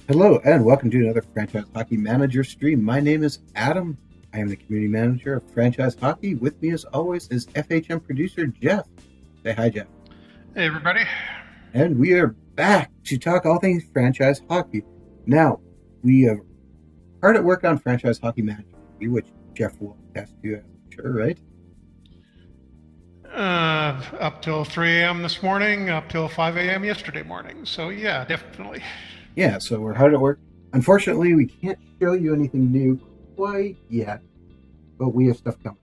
Hello and welcome to another Franchise Hockey Manager stream. My name is Adam. I am the community manager of Franchise Hockey. With me as always is FHM producer Jeff. Say hi, Jeff. Hey, everybody. And we are back to talk all things franchise hockey. Now, we are hard at work on Franchise Hockey Manager, which Jeff will attest to, I'm sure, right? Up till 3 a.m. this morning, up till 5 a.m. yesterday morning. So, yeah, definitely. Yeah, so we're hard at work. Unfortunately, we can't show you anything new quite yet, but we have stuff coming.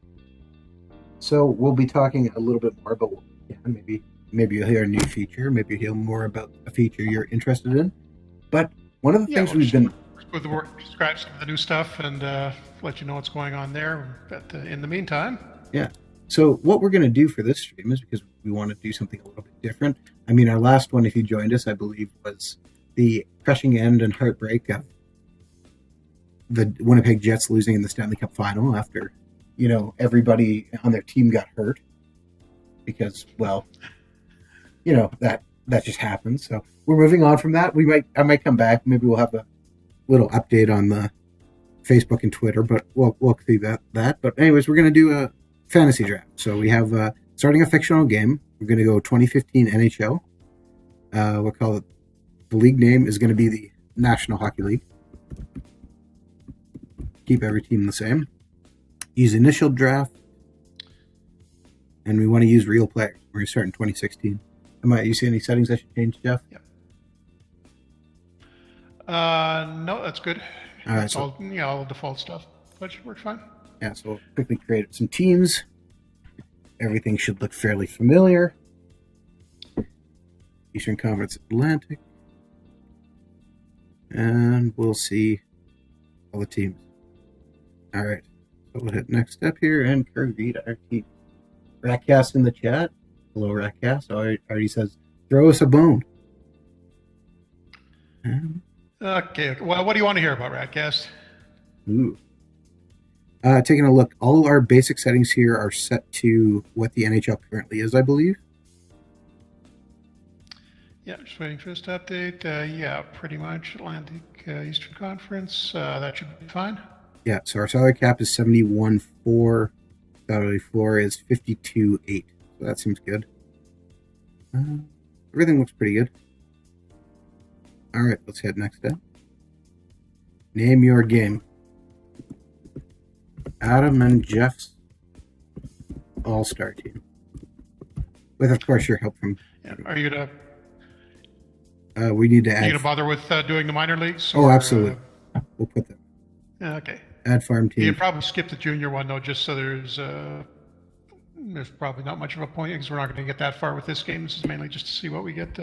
So we'll be talking a little bit more about what we can. Maybe you'll hear a new feature. Maybe you'll hear more about a feature you're interested in. But one of the things we've been... With the work, describe some of the new stuff and let you know what's going on there. But in the meantime... Yeah. So what we're going to do for this stream is because we want to do something a little bit different. I mean, our last one, if you joined us, I believe, was the crushing end and heartbreak of the Winnipeg Jets losing in the Stanley Cup final after, everybody on their team got hurt because, that just happened. So we're moving on from that. I might come back. Maybe we'll have a little update on the Facebook and Twitter, but we'll see that. But anyways, we're going to do a fantasy draft. So we have starting a fictional game. We're going to go 2015 NHL. We'll call it. The league name is going to be the National Hockey League. Keep every team the same. Use initial draft. And we want to use real players. We're going to start in 2016. You see any settings I should change, Jeff? Yep. No, that's good. All right. It's all the default stuff. That should work fine. Yeah, so we'll quickly create some teams. Everything should look fairly familiar. Eastern Conference Atlantic. And we'll see all the teams. All right. So we'll hit next step here and create our team. Ratcast in the chat. Hello, Ratcast. Already says, throw us a bone. Okay. Well, what do you want to hear about Ratcast? Ooh. Taking a look, all our basic settings here are set to what the NHL currently is, I believe. Yeah, just waiting for this to update. Pretty much Atlantic Eastern Conference. That should be fine. Yeah, so our salary cap is 71.4. Salary floor is 52.8. So that seems good. Everything looks pretty good. All right, let's head next step. Name your game. Adam and Jeff's all-star team. With, of course, your help from... Yeah, are you going to... we need to add... Are you going to bother with doing the minor leagues? Oh, absolutely. We'll put them. Okay. Add farm team. You can probably skip the junior one, though, just so there's probably not much of a point, because we're not going to get that far with this game. This is mainly just to see what we get,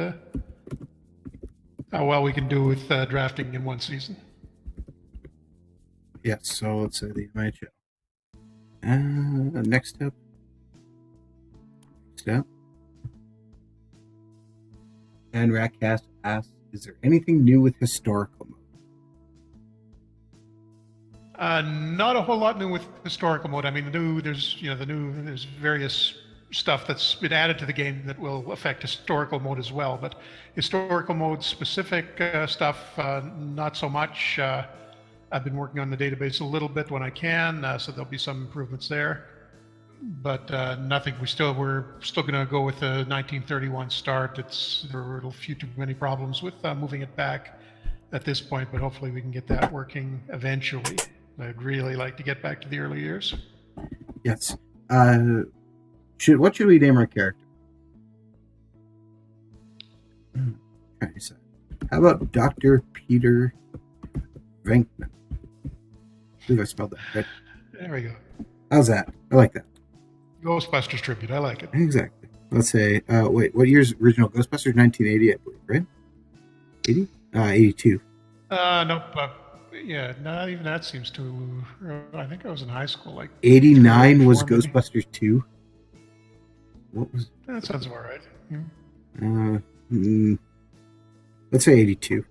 how well we can do with drafting in one season. Yes, so let's say the NHL. Next step. And Ratcast asks, is there anything new with historical mode? Not a whole lot new with historical mode. I mean, there's various stuff that's been added to the game that will affect historical mode as well. But historical mode specific stuff, not so much. I've been working on the database a little bit when I can, so there'll be some improvements there. But nothing. We're still going to go with the 1931 start. There are a few too many problems with moving it back at this point, but hopefully we can get that working eventually. I'd really like to get back to the early years. Yes. What should we name our character? How about Dr. Peter Venkman? I believe I spelled that right. There we go. How's that? I like that. Ghostbusters tribute. I like it. Exactly. Let's say, what year's original Ghostbusters? 1980, I believe, right? 80? 82. Nope. Yeah, not even that seems to... I think I was in high school. 89 was Ghostbusters 2. What was... That sounds about right. Let's say 82.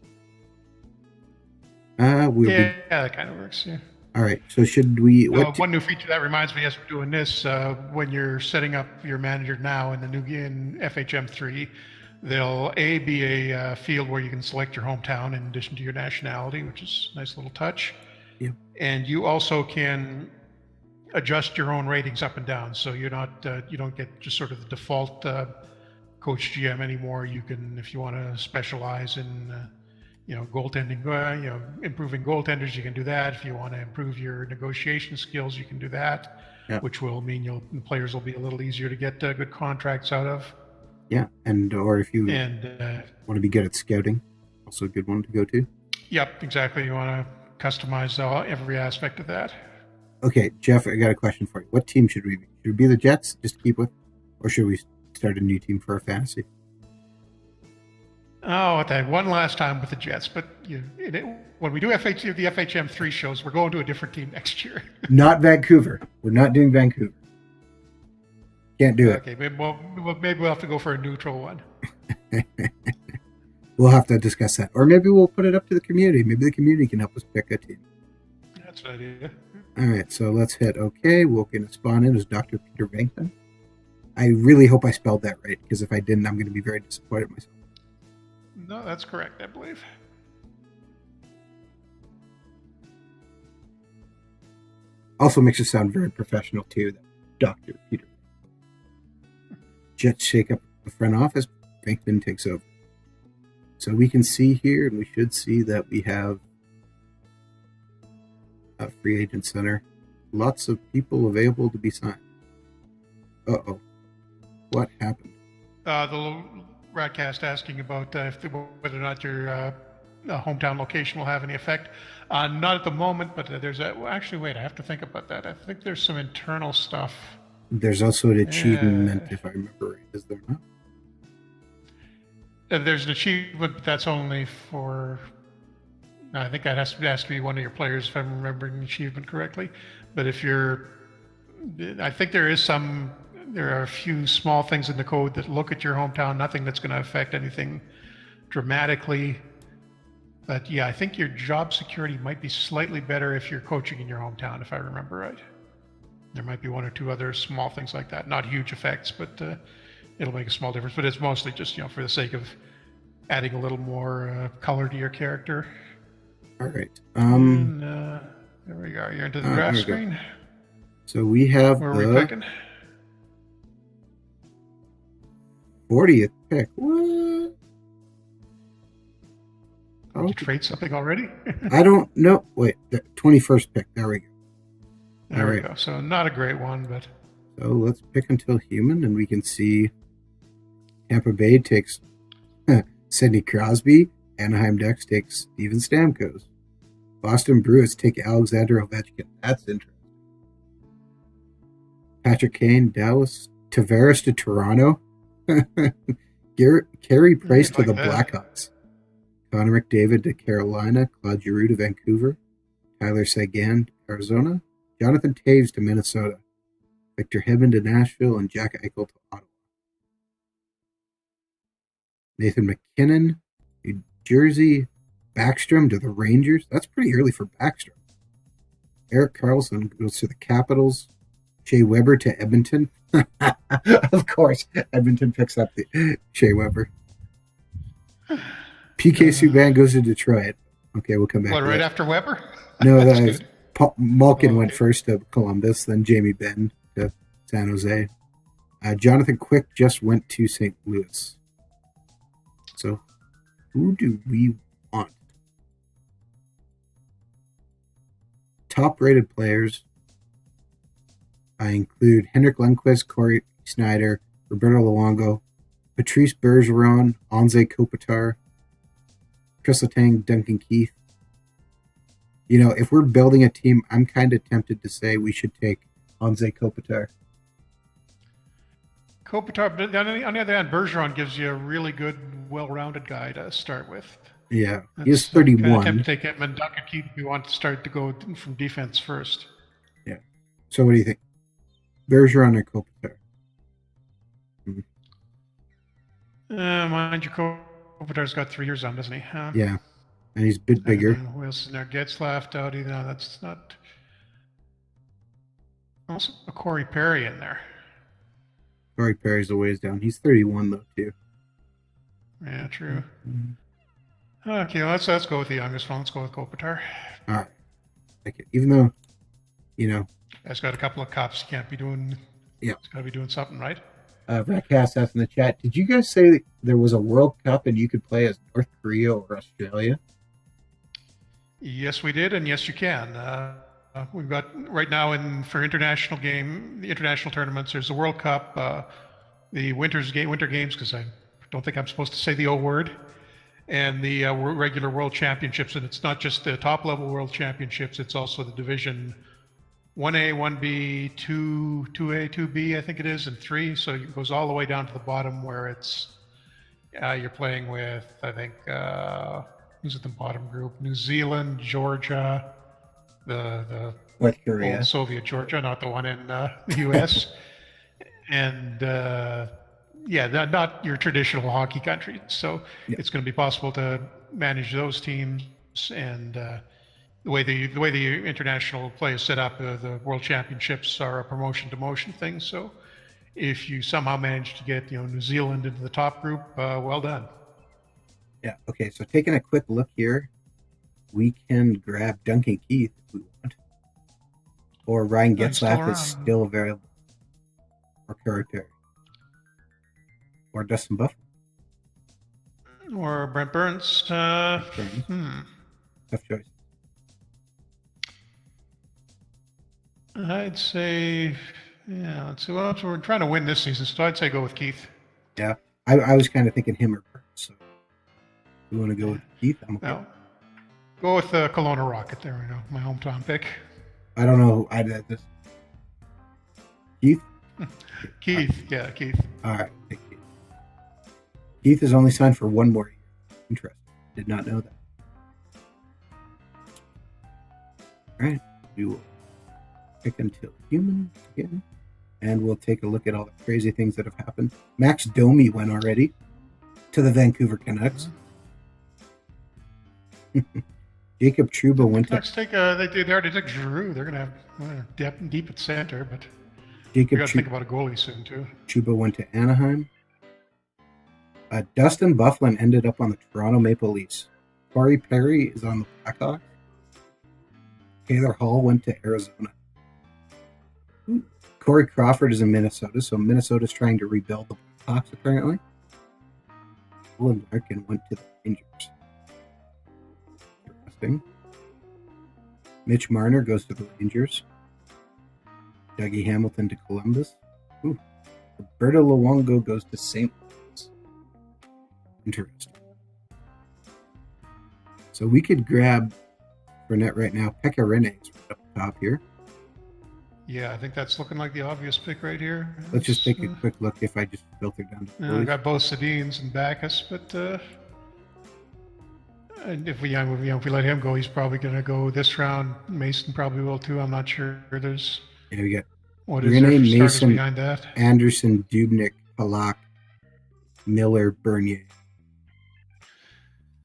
That kind of works, yeah. All right, so should we... One new feature that reminds me as we're doing this, when you're setting up your manager now in the new game FHM3, There'll be a field where you can select your hometown in addition to your nationality, which is a nice little touch. Yep. And you also can adjust your own ratings up and down, so you're not you don't get just sort of the default coach GM anymore. You can, if you want to specialize in goaltending, improving goaltenders, you can do that. If you want to improve your negotiation skills, you can do that. Yep. Which will mean the players will be a little easier to get good contracts out of. Yeah, or if you want to be good at scouting, also a good one to go to. Yep, exactly. You want to customize every aspect of that. Okay, Jeff, I got a question for you. What team should we be? Should we be the Jets, just to keep with, or should we start a new team for our fantasy? Oh, that one last time with the Jets, but when we do the FHM 3 shows, we're going to a different team next year. Not Vancouver. We're not doing Vancouver. Can't do it. Okay, maybe we'll have to go for a neutral one. We'll have to discuss that. Or maybe we'll put it up to the community. Maybe the community can help us pick a team. That's an idea. All right, so let's hit OK. We're going to spawn in as Dr. Peter Venkman. I really hope I spelled that right, because if I didn't, I'm going to be very disappointed in myself. No, that's correct, I believe. Also makes it sound very professional, too, Dr. Peter. Jets shake up the front office. Venkman takes over. So we can see here, and we should see that we have a free agent center. Lots of people available to be signed. Uh-oh. What happened? The Radcast asking about whether or not your hometown location will have any effect. Not at the moment, but there's actually, wait, I have to think about that. I think there's some internal stuff. There's also an achievement, if I remember right. Is there not? There's an achievement, but that's only for... I think that has to be one of your players, if I'm remembering the achievement correctly. But if you're... I think there are a few small things in the code that look at your hometown, nothing that's going to affect anything dramatically. But yeah, I think your job security might be slightly better if you're coaching in your hometown, if I remember right. There might be one or two other small things like that. Not huge effects, but it'll make a small difference. But it's mostly just, for the sake of adding a little more color to your character. All right. There we go. You're into the draft screen. So we have Where are we picking? 40th pick. What? Did you trade something already? I don't know. Wait, the 21st pick. There we go. There we go. So not a great one, but... So let's pick until human, and we can see Tampa Bay takes Sidney Crosby. Anaheim Ducks takes Steven Stamkos. Boston Bruins take Alexander Ovechkin. That's interesting. Patrick Kane, Dallas. Tavares to Toronto. Carey Price to the Blackhawks. Connor McDavid to Carolina. Claude Giroux to Vancouver. Tyler Seguin to Arizona. Jonathan Taves to Minnesota. Victor Hedman to Nashville. And Jack Eichel to Ottawa. Nathan McKinnon, New Jersey. Backstrom to the Rangers. That's pretty early for Backstrom. Erik Karlsson goes to the Capitals. Shea Weber to Edmonton. Of course, Edmonton picks up the Shea Weber. PK Subban goes to Detroit. Okay, we'll come back. What, right after Weber? No, that is Malkin went first to Columbus, then Jamie Benn to San Jose. Jonathan Quick just went to St. Louis. So, who do we want? Top-rated players. I include Henrik Lundqvist, Corey Snyder, Roberto Luongo, Patrice Bergeron, Anze Kopitar, Chris Letang, Duncan Keith. If we're building a team, I'm kind of tempted to say we should take Anze Kopitar. Kopitar, but on the other hand, Bergeron gives you a really good, well-rounded guy to start with. Yeah, he's 31. Kind of tempted to take him and Duncan Keith if you want to start to go from defense first. Yeah. So what do you think? Bergeron or Kopitar? Mind you, Kopitar's got 3 years on, doesn't he? Yeah, and he's a bit bigger. Who else is there? Gets left out. That's not... Also, a Corey Perry in there. Corey Perry's a ways down. He's 31, though, too. Yeah, true. Okay, let's go with the youngest one. Let's go with Kopitar. All right. Like it. Even though, you know, Guy's got a couple of cups. Can't be doing. yeah. He's got to be doing something right. Ratcast asked in the chat, did you guys say that there was a World Cup and you could play as North Korea or Australia? Yes, we did, and yes, you can. We've got right now for the international tournaments. There's the World Cup, the winter games, because I don't think I'm supposed to say the O word, and the regular World Championships. And it's not just the top level World Championships; it's also the Division 1A, 1B, 2A, 2B, I think it is, and 3. So it goes all the way down to the bottom where it's you're playing with, I think, who's at the bottom group? New Zealand, Georgia, the North Korea. old Soviet Georgia, not the one in the U.S. And not your traditional hockey countries. So it's going to be possible to manage those teams, and the way the international play is set up, the World Championships are a promotion to motion thing. So if you somehow manage to get New Zealand into the top group, well done. Yeah. Okay. So taking a quick look here, we can grab Duncan Keith if we want, or Ryan Getzlaff is still available, or Kerry Perry, or Dustin Buffalo, or Brent Burns. Tough choice. I'd say, yeah. Let's see. Well, we're trying to win this season, so I'd say go with Keith. Yeah, I was kind of thinking him or Burns. So you want to go with Keith? I'm okay. No. Go with Kelowna Rocket. There we go. My hometown pick. I don't know. I did this. Keith. Keith. Yeah, Keith. All right. Keith. Keith is only signed for one more year. Interesting. Did not know that. All right. We will pick until human again, and we'll take a look at all the crazy things that have happened. Max Domi went already to the Vancouver Canucks. Jacob Trouba went to. They already took Giroux. They're going to have depth deep at center, but Jacob we got to think about a goalie soon too. Trouba went to Anaheim. Dustin Byfuglien ended up on the Toronto Maple Leafs. Corey Perry is on the Blackhawks. Taylor Hall went to Arizona. Corey Crawford is in Minnesota, so Minnesota's trying to rebuild the Blackhawks, apparently. Dylan Larkin went to the Rangers. Interesting. Mitch Marner goes to the Rangers. Dougie Hamilton to Columbus. Roberto Luongo goes to St. Louis. Interesting. So we could grab for net right now. Pekka Rinne is right up top here. Yeah, I think that's looking like the obvious pick right here. Let's just take a quick look if I just filter down to we got both Sedins and Backus, but and if we let him go, he's probably going to go this round. Mason probably will too. I'm not sure. There's we got what is there for Mason, behind that? Anderson, Dubnyk, Halak, Miller, Bernier.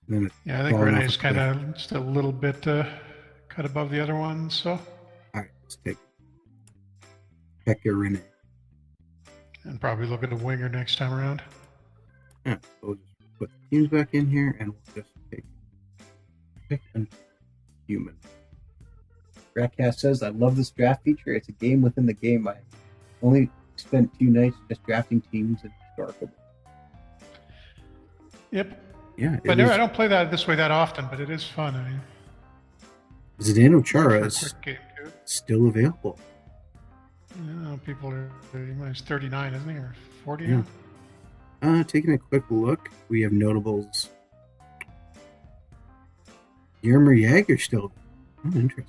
I think Renee's kind of just a little bit cut above the other one. So all right, let's take Pekka Rinne. And probably look at a winger next time around. Yeah, we'll just put the teams back in here and we'll just pick a human. Ratcast says, I love this draft feature. It's a game within the game. I only spent 2 nights just drafting teams in historical. Yep. Yeah. But I don't play that this way that often, but it is fun. I mean, Zdeno Chara is still available. Yeah, people are. He's 39, isn't he, or 40? Yeah. Taking a quick look, we have notables. Jaromir Jagr still. Oh, interesting.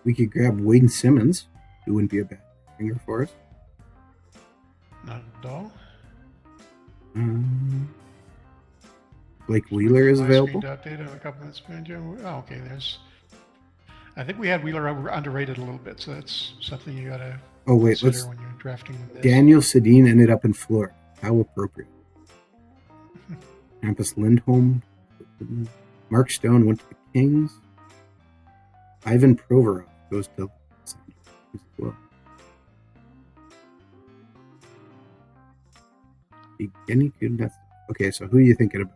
We could grab Wayne Simmons, who wouldn't be a bad finger for us. Not at all. Blake Wheeler is available. Update on a couple minutes. Oh, okay. I think we had Wheeler underrated a little bit, so that's something you gotta consider when you're drafting this. Daniel Sedin ended up in Florida. How appropriate. Hampus Lindholm. Mark Stone went to the Kings. Ivan Provorov goes to Los Angeles as well. Beginning good. Okay, so who are you thinking about?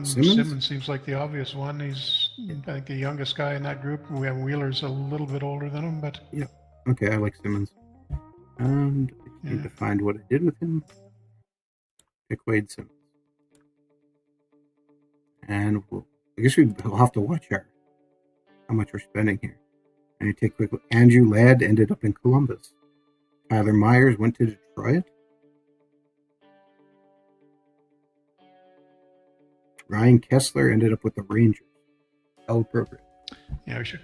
Simmons seems like the obvious one. He's, I think, the youngest guy in that group. We have Wheeler's a little bit older than him, but Yeah. Okay, I like Simmons. And I need to find what I did with him. Pick Wade Simmons. And I guess we'll have to watch how much we're spending here. And I take a quick look. Andrew Ladd ended up in Columbus. Tyler Myers went to Detroit. Ryan Kessler ended up with the Rangers. How appropriate. Yeah, we should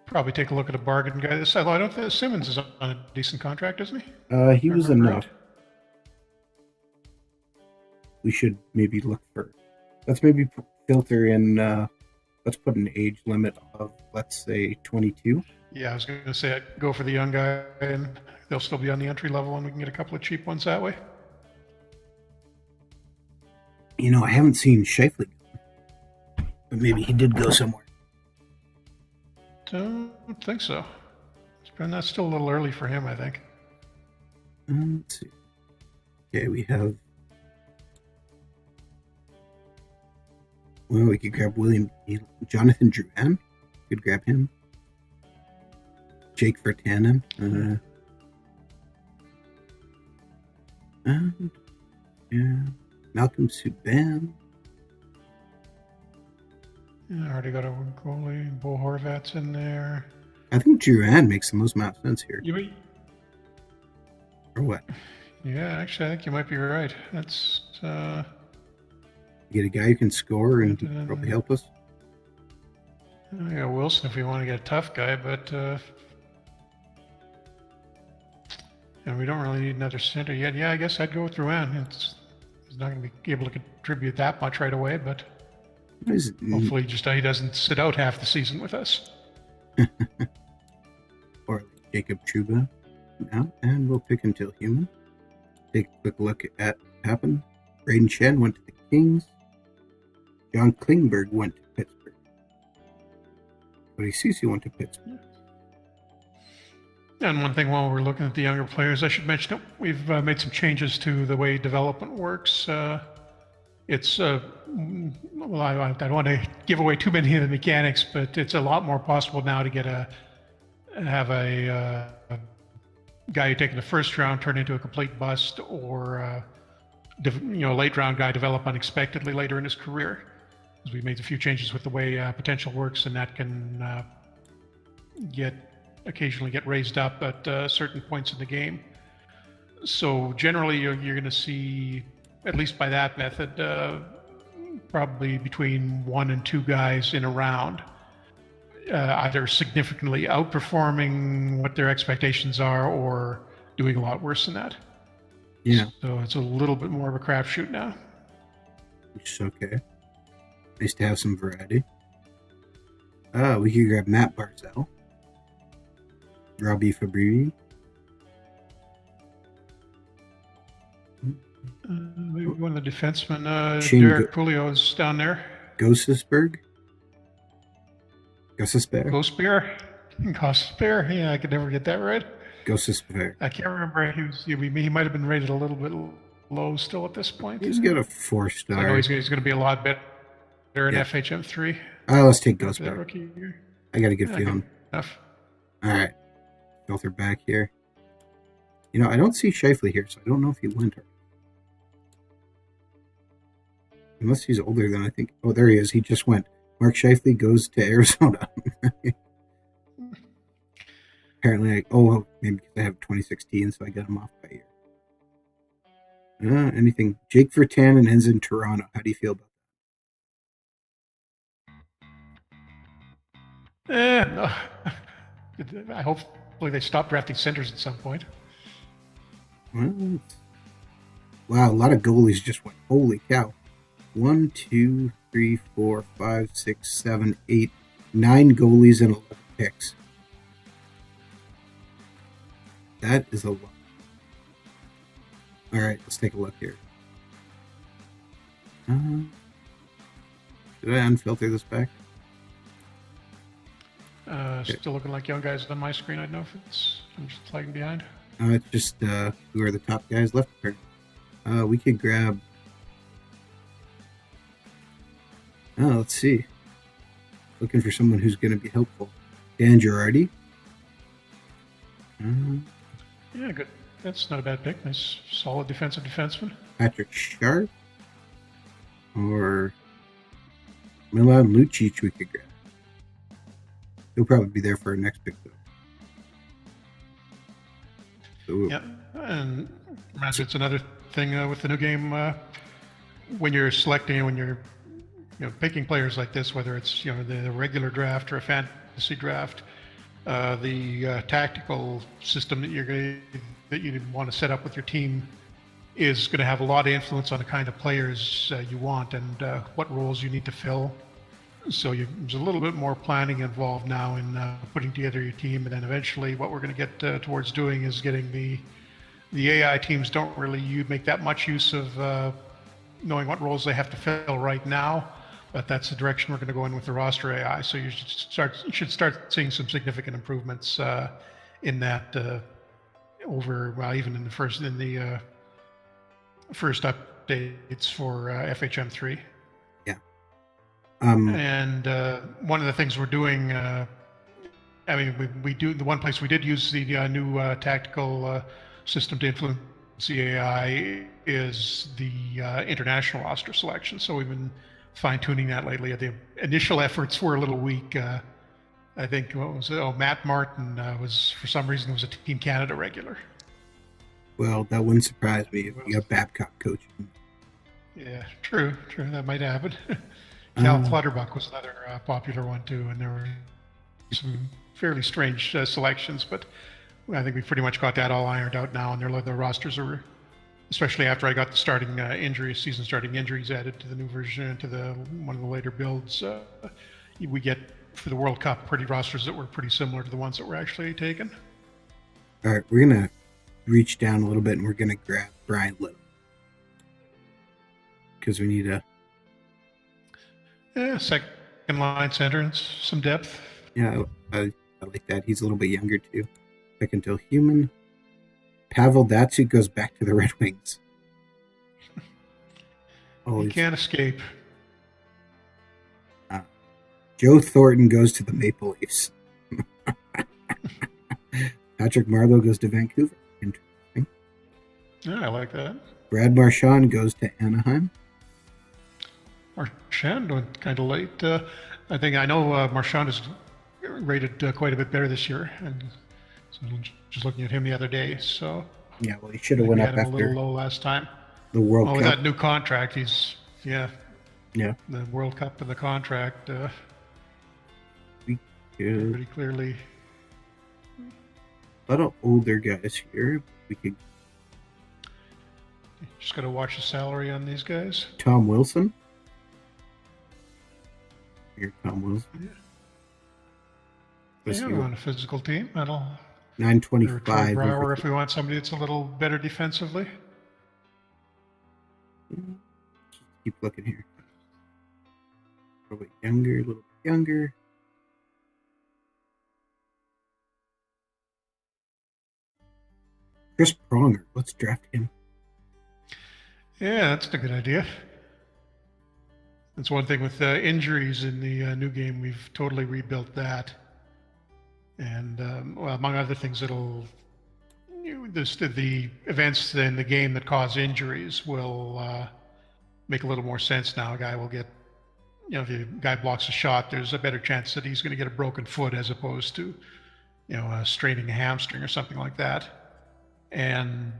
probably take a look at a bargain guy. I don't think Simmons is on a decent contract, isn't he? He was enough. Right. We should maybe look for. Let's maybe filter in. Let's put an age limit of, let's say, 22. Yeah, I was going to say I'd go for the young guy, and they'll still be on the entry level, and we can get a couple of cheap ones that way. You know, I haven't seen Scheifele, but maybe he did go somewhere. Don't think so. That's still a little early for him, I think. Let's see. Okay, we have. Well, we could grab Jonathan Drouin. We could grab him. Jake Virtanen. And yeah. Malcolm Subban. Yeah, I already got a goalie. Bo Horvat's in there. I think Drouin makes the most amount of sense here. Or what? Yeah, actually, I think you might be right. That's. You get a guy who can score and probably help us. I got Wilson if we want to get a tough guy, but and we don't really need another center yet. Yeah, I guess I'd go with Drouin. He's not going to be able to contribute that much right away, but hopefully he doesn't sit out half the season with us. Or like Jacob Trouba now, and we'll pick until human. Take a quick look at what happened. Braden Shen went to the Kings. John Klingberg went to Pittsburgh. But Ceci went to Pittsburgh. And one thing while we're looking at the younger players, I should mention that we've made some changes to the way development works. It's, well, I don't want to give away too many of the mechanics, but it's a lot more possible now to have a guy you take in the first round turn into a complete bust, or late round guy develop unexpectedly later in his career. Because we made a few changes with the way potential works, and that can occasionally get raised up at certain points in the game. So generally, you're going to see, at least by that method, probably between 1 and 2 guys in a round, either significantly outperforming what their expectations are or doing a lot worse than that. Yeah. So it's a little bit more of a crapshoot now. Which is okay. Nice to have some variety. We could grab Matt Barzell. Robbie Fabry. Maybe one of the defensemen, Derek Pouliot's down there. Gostisbehere? Yeah, I could never get that right. Gostisbehere. I can't remember. He might have been rated a little bit low still at this point. He's got a 4-star. I know he's going to be a lot better in FHM3. Let's take Gostisbehere. I got a good feeling. Enough. All right. Filter back here. You know, I don't see Scheifele here, so I don't know if he went or. Unless he's older than I think. Oh, there he is. He just went. Mark Scheifele goes to Arizona. Apparently, maybe because I have 2016, so I got him off by a year. Anything. Jake Virtanen ends in Toronto. How do you feel about that? No. I hopefully they stop drafting centers at some point. Well, wow, a lot of goalies just went. Holy cow. 1, 2, 3, 4, 5, 6, 7, 8, 9 goalies and 11 picks. That is a lot. All right, let's take a look here. Should I unfilter this back? Still looking like young guys on my screen. I don't know if I'm just lagging behind. It's just who are the top guys left. We could grab. Oh, let's see. Looking for someone who's going to be helpful. Dan Girardi. Yeah, good. That's not a bad pick. Nice, solid defensive defenseman. Patrick Sharp. Or Milan Lucic we could grab. He'll probably be there for our next pick, though. So, yeah, and it's another thing with the new game. When you're selecting, when you're picking players like this, whether it's the regular draft or a fantasy draft, the tactical system that you want to set up with your team is going to have a lot of influence on the kind of players you want and what roles you need to fill. So there's a little bit more planning involved now in putting together your team, and then eventually what we're going to get towards doing is getting the AI teams don't really make that much use of knowing what roles they have to fill right now, but that's the direction we're going to go in with the roster AI. So you should start seeing some significant improvements in that even in the first updates for FHM3. And one of the things we're doing, we do, the one place we did use the new tactical system to influence the AI is the international roster selection. So we've been fine-tuning that lately. The initial efforts were a little weak. I think, Matt Martin was, for some reason, was a Team Canada regular. Well, that wouldn't surprise me if you got Babcock coaching. Yeah, true. That might happen. Cal Clutterbuck was another popular one too, and there were some fairly strange selections, but I think we pretty much got that all ironed out now, and the rosters are, especially after I got the season-starting injuries added to the new version, to one of the later builds. We get for the World Cup rosters that were pretty similar to the ones that were actually taken. All right, we're gonna reach down a little bit, and we're gonna grab Brian Little because we need a. Yeah, second line center and some depth. Yeah, I like that. He's a little bit younger too. Second till human. Pavel Datsyuk goes back to the Red Wings. He can't escape. Joe Thornton goes to the Maple Leafs. Patrick Marleau goes to Vancouver. Interesting. Yeah, I like that. Brad Marchand goes to Anaheim. Marchand went kind of late. I know Marchand is rated quite a bit better this year, and so just looking at him the other day. So yeah, well, he should have went up after a little low last time. The World Cup. With that new contract, yeah. The World Cup and the contract. Pretty clearly. A lot of older guys here. We could just got to watch the salary on these guys. Tom Wilson. Here, Tom Wilson. Yeah, on a physical team. That'll 925. Brower if we want somebody that's a little better defensively. Keep looking here. Probably younger, a little bit younger. Chris Pronger. Let's draft him. Yeah, that's a good idea. That's one thing with injuries in the new game. We've totally rebuilt that. And, among other things, the events in the game that cause injuries will make a little more sense now. A guy will get, if a guy blocks a shot, there's a better chance that he's going to get a broken foot as opposed to, straining a hamstring or something like that. And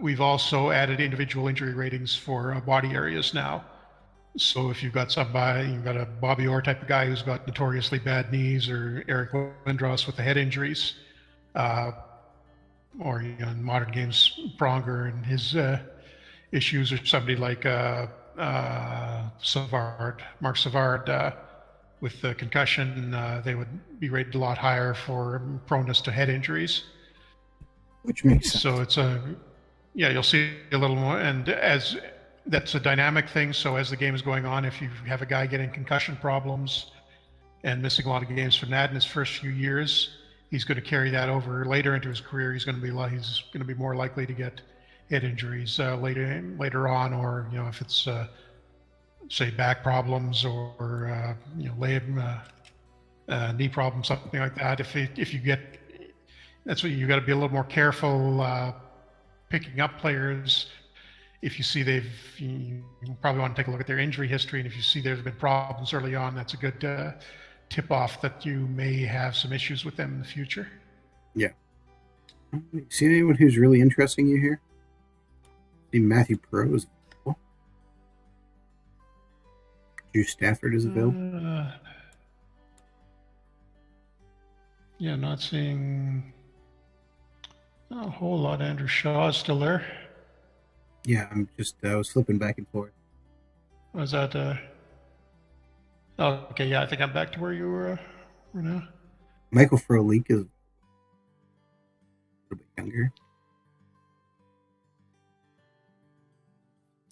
we've also added individual injury ratings for body areas now. So if you've got a Bobby Orr type of guy who's got notoriously bad knees, or Eric Lindros with the head injuries, or in modern games, Pronger and his issues, or somebody like Mark Savard with the concussion, they would be rated a lot higher for proneness to head injuries. Which makes sense. So you'll see a little more, and that's a dynamic thing. So as the game is going on, if you have a guy getting concussion problems and missing a lot of games from that in his first few years, he's going to carry that over later into his career. He's going to be more likely to get head injuries later on, or if it's say back problems or knee problems, something like that. If you get, that's what you got to be a little more careful picking up players. If you see you probably want to take a look at their injury history, and if you see there's been problems early on, that's a good tip off that you may have some issues with them in the future. Yeah. See anyone who's really interesting you here? See Matthew Prose. Drew Stafford is available. Yeah, not seeing a whole lot. Andrew Shaw is still there. Yeah, I was flipping back and forth. Was that? Oh, okay, yeah, I think I'm back to where you were now. Michael Frolik is a little bit younger.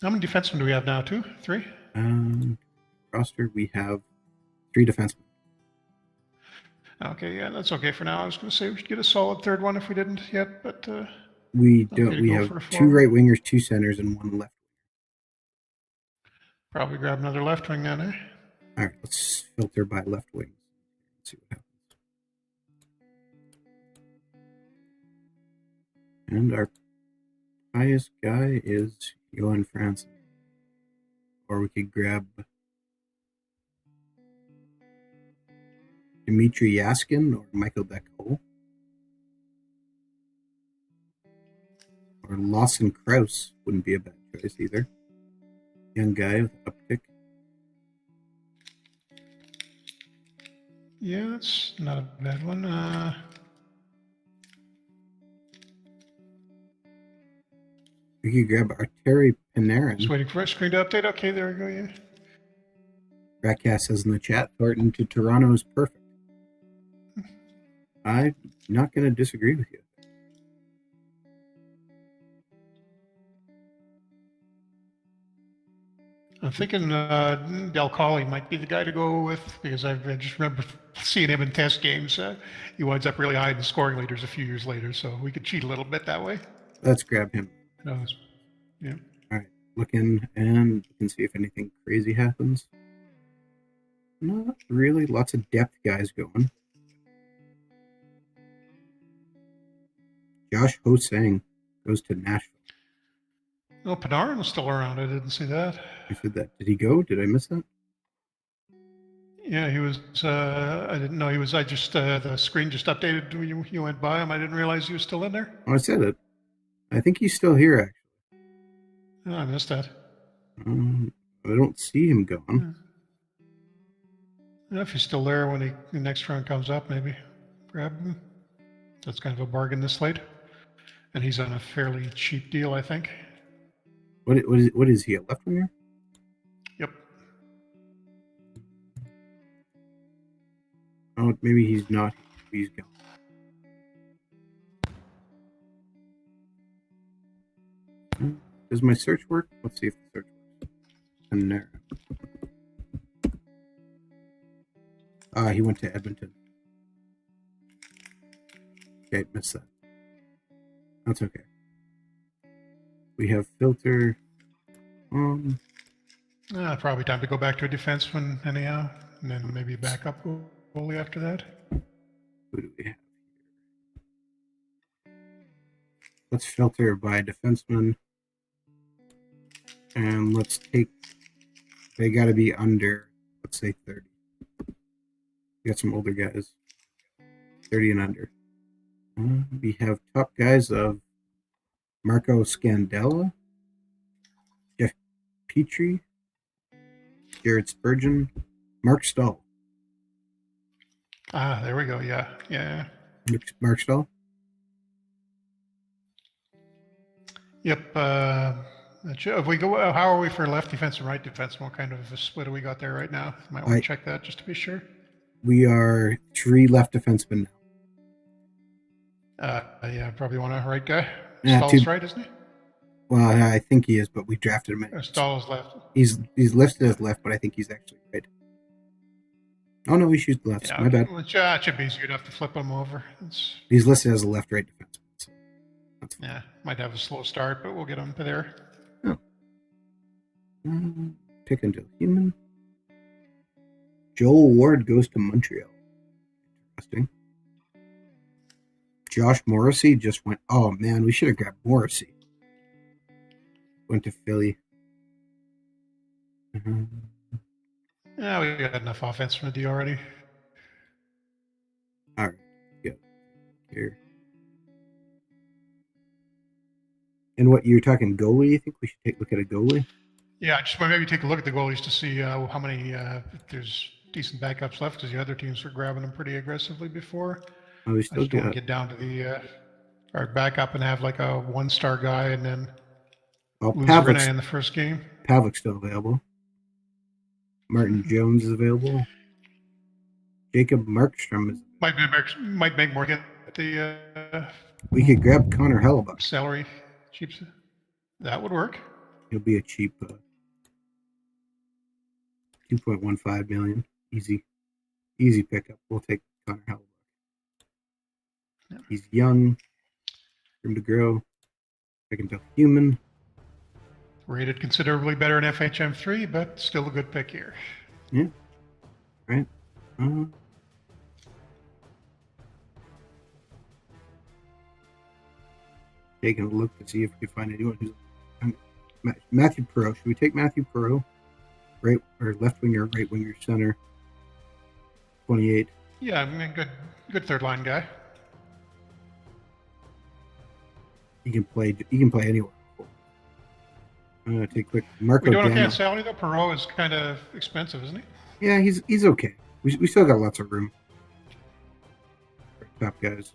How many defensemen do we have now? 2, 3? Roster, we have 3 defensemen. Okay, yeah, that's okay for now. I was going to say we should get a solid third one if we didn't yet, but we don't. Okay, we have 2 right wingers, 2 centers, and 1 left. Probably grab another left wing then, eh? All right, let's filter by left wing. Let's see what happens. And our highest guy is Johan Franzen. Or we could grab Dmitry Yaskin or Michael Beckholm. Or Lawson Krause wouldn't be a bad choice either. Young guy with uptick. Yeah, that's not a bad one. We could grab Arturi Panarin. Just waiting for a screen to update. Okay, there we go, yeah. Ratcast says in the chat, Thornton to Toronto is perfect. I'm not going to disagree with you. I'm thinking Del Colli might be the guy to go with, because I just remember seeing him in test games. He winds up really high in the scoring leaders a few years later, so we could cheat a little bit that way. Let's grab him. Yeah. All right, look in and you can see if anything crazy happens. Not really. Lots of depth guys going. Josh Ho-Sang goes to Nashville. Oh, Panarin was still around. I didn't see that. I said that. Did he go? Did I miss that? Yeah, he was. I didn't know he was. I just the screen just updated when you went by him. I didn't realize he was still in there. Oh, I said it. I think he's still here, actually. Oh, I missed that. I don't see him going. Yeah, if he's still there when the next round comes up, maybe grab him. That's kind of a bargain this late, and he's on a fairly cheap deal, I think. What is he, a left winger? Yep. Oh, maybe he's not. He's gone. Does my search work? Let's see if the search works. And there. He went to Edmonton. Okay, missed that. That's okay. We have filter. Probably time to go back to a defenseman anyhow, and then maybe a backup goalie after that. Who do we have here? Let's filter by defenseman. And let's take, they got to be under, let's say 30. We got some older guys, 30 and under. We have top guys of Marco Scandella, Jeff Petrie, Jared Spurgeon, Mark Stahl. There we go. Yeah. Mark Stahl? Yep. If we go, how are we for left defense and right defense? What kind of a split do we got there right now? Might want to check that just to be sure. We are 3 left defensemen now. Yeah, probably want a right guy. Stahl's right, isn't he? Well, I think he is, but we drafted him. Stahl's left. He's listed as left, but I think he's actually right. Oh no, he shoots lefts. Yeah, My bad. which it should be easier to have to flip him over. He's listed as a left-right defenseman. So that's fine. Yeah, might have a slow start, but we'll get him to there. Oh. Pick until human. Joel Ward goes to Montreal. Interesting. Josh Morrissey just went. Oh man, we should have grabbed Morrissey. Went to Philly. Yeah, we got enough offense from the D already. All right, good. Here. And what you're talking goalie? You think we should take a look at a goalie? Yeah, just maybe take a look at the goalies to see how many if there's decent backups left, because the other teams were grabbing them pretty aggressively before. Oh, we I still just don't want got. to get down to the our backup and have like a one-star guy and then Oh, lose Rene in the first game. Pavlik's still available. Martin Jones is available. Jacob Markstrom is. Might make more get the We could grab Connor Hellebuck. salary cheap. That would work. He'll be a cheap 2.15 million. Easy pickup. We'll take Connor Hellebuck. Yeah. He's young, room to grow. Pick until human. Rated considerably better in FHM3, but still a good pick here. Yeah. Right. Taking a look to see if we can find anyone who's Matthew Perreault. Should we take Matthew Perreault? Right or left winger, right winger, center. 28. Yeah, I mean, good third line guy. He can play anywhere. Take quick. Marco. We don't have salary though. Perreault is kind of expensive, isn't he? Yeah, he's okay. We still got lots of room. Top guys.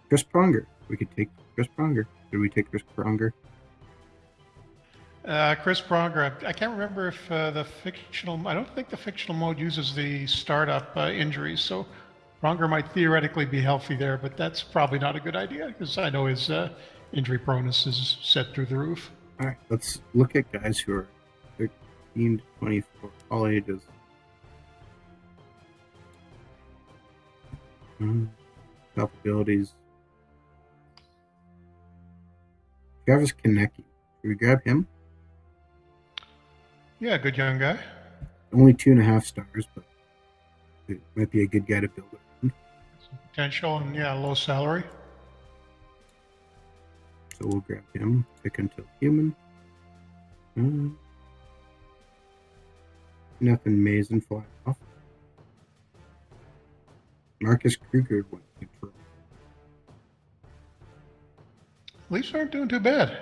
Chris Pronger. We could take Chris Pronger. Should we take Chris Pronger? Chris Pronger. I can't remember if the fictional. I don't think the fictional mode uses the startup injuries, so Pronger might theoretically be healthy there, but that's probably not a good idea because I know his injury proneness is set through the roof. All right, let's look at guys who are 13 to 24, all ages. Top abilities. Travis Konecny. Should we grab him? Yeah, good young guy. Only 2.5 stars, but it might be a good guy to build around. Some potential and low salary. So we'll grab him. Pick until human. Nothing amazing fly off. Marcus Kruger went to control. Leafs aren't doing too bad.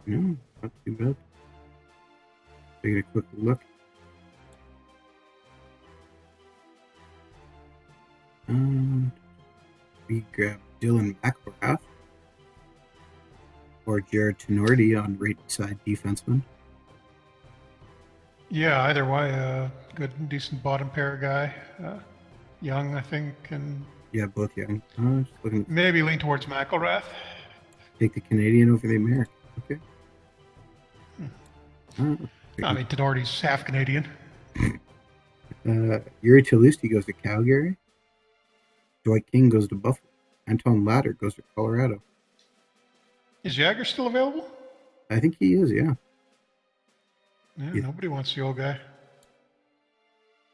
No, not too bad. Taking a quick look. We grab Dylan McIlrath or Jared Tenorti on right side defenseman. Yeah, either way, good, decent bottom pair guy. Young, I think, and yeah, both young. Just looking maybe lean towards McIlrath. Take the Canadian over the American. Okay. I mean, Tenorti's half Canadian. Yuri Talusti goes to Calgary. Dwight King goes to Buffalo. Anton Ladder goes to Colorado. Is Jagger still available? I think he is, yeah. Yeah. Nobody wants the old guy.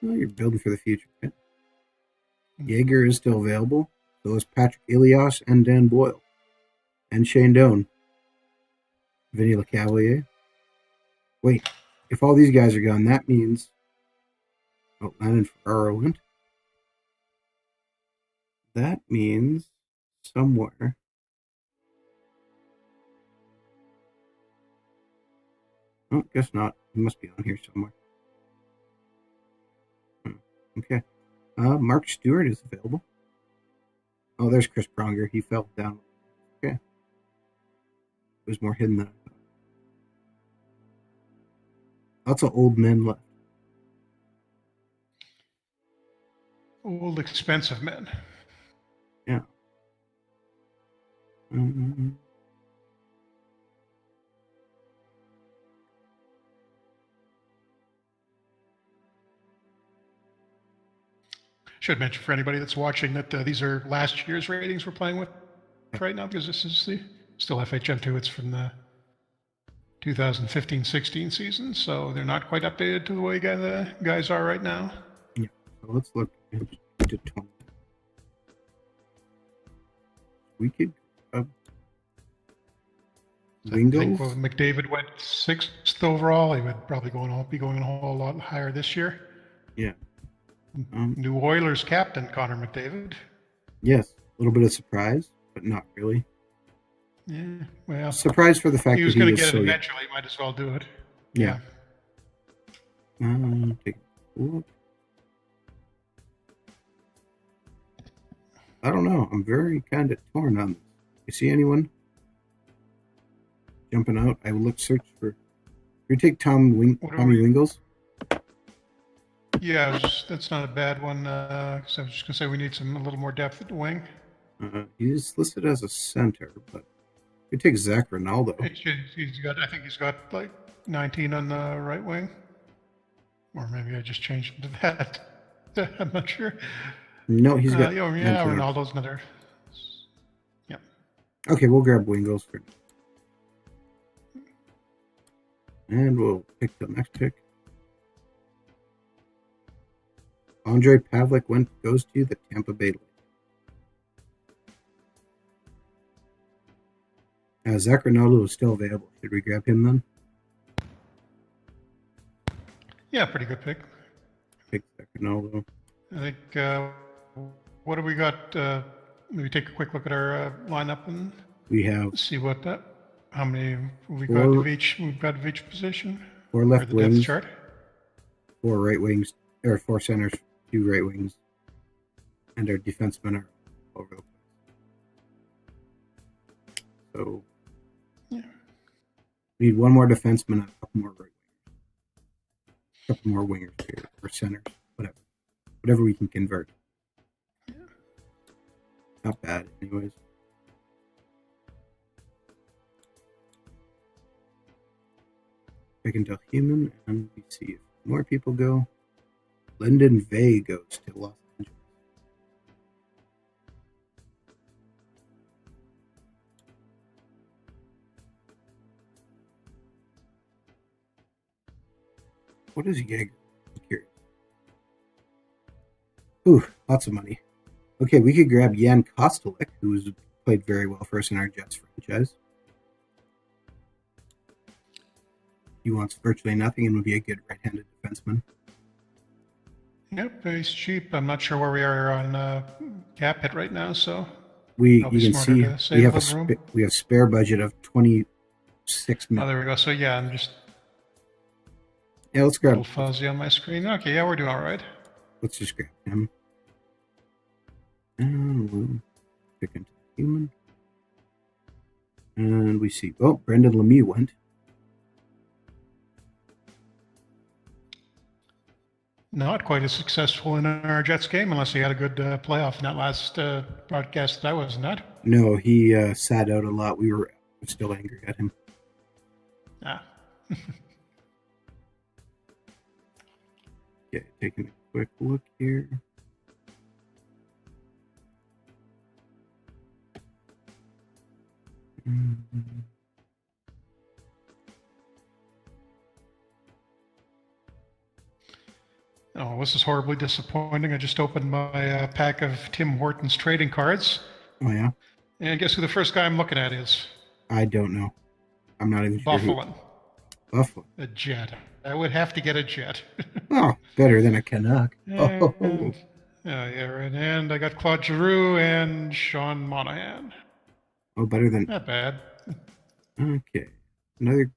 Well, you're building for the future, right? Jaeger is still available. So is Patrick Ilias and Dan Boyle. And Shane Doan. Vinny LeCavalier. Wait, if all these guys are gone, that means... Oh, Landon Ferraro went. That means somewhere... Oh, guess not. He must be on here somewhere. Okay. Mark Stewart is available. Oh, there's Chris Pronger. He fell down. Okay. It was more hidden than I thought. Lots of old men left. Old, expensive men. Yeah. should mention for anybody that's watching that these are last year's ratings we're playing with right now, because this is still FHM2. It's from the 2015-16 season, so they're not quite updated to the way the guys are right now. Yeah. So let's look into 20. We could Wingels. I think McDavid went 6th overall. He would probably be going a whole lot higher this year. Yeah. New Oilers captain Connor McDavid. Yes, a little bit of surprise, but not really. Yeah, well, surprised for the fact he was going to get it eventually. Might as well do it. Yeah. Take a look. I don't know. I'm very kind of torn on this. You see anyone jumping out? I will search for. You take Tommy Wingels. Yeah, that's not a bad one. Cause I was just gonna say we need a little more depth at the wing. He's listed as a center, but you take Zach Ronaldo. I think he's got like 19 on the right wing, or maybe I just changed him to that. I'm not sure. No, he's got. Ronaldo's another. Yeah. Okay, we'll grab Wingels for. And we'll pick the next pick. Andre Pavlik goes to the Tampa Bay Lightning. Zach Ronaldo is still available. Should we grab him then? Yeah, pretty good pick. Pick Zach Ronaldo. I think. What do we got? Maybe take a quick look at our lineup and we have see how many we got of each. We've got of each position. 4 left wings. Chart. 4 right wings, or 4 centers, 2 right wings, and our defensemen are over the place. So we need 1 more defenseman and a couple more right wingers, a couple more wingers here, or centers, whatever we can convert. Not bad, anyways. Pick until human, and we see if more people go. Lyndon Vay goes to Los Angeles. What is Jaeger? I'm curious. Ooh, lots of money. Okay, we could grab Jan Kostelik, who's played very well for us in our Jets franchise. He wants virtually nothing and would be a good right-handed defenseman. Yep, he's cheap. I'm not sure where we are on cap hit right now, so you can see we have spare budget of $26 million. Oh, there we go. So yeah, I'm just let's grab. A little fuzzy on my screen. Okay, yeah, we're doing all right. Let's just grab him. And we'll pick into human. And we see, Brendan Lemieux went. Not quite as successful in our Jets game, unless he had a good playoff in that last broadcast that I was not. No, he sat out a lot. We were still angry at him. Okay, taking a quick look here. Oh, this is horribly disappointing. I just opened my pack of Tim Hortons trading cards. Oh, yeah? And guess who the first guy I'm looking at is? I don't know. I'm not even sure. Buffalo. A Jet. I would have to get a Jet. Oh, better than a Canuck. And, yeah, right. And I got Claude Giroux and Sean Monahan. Oh, better than... Not bad. Okay. Another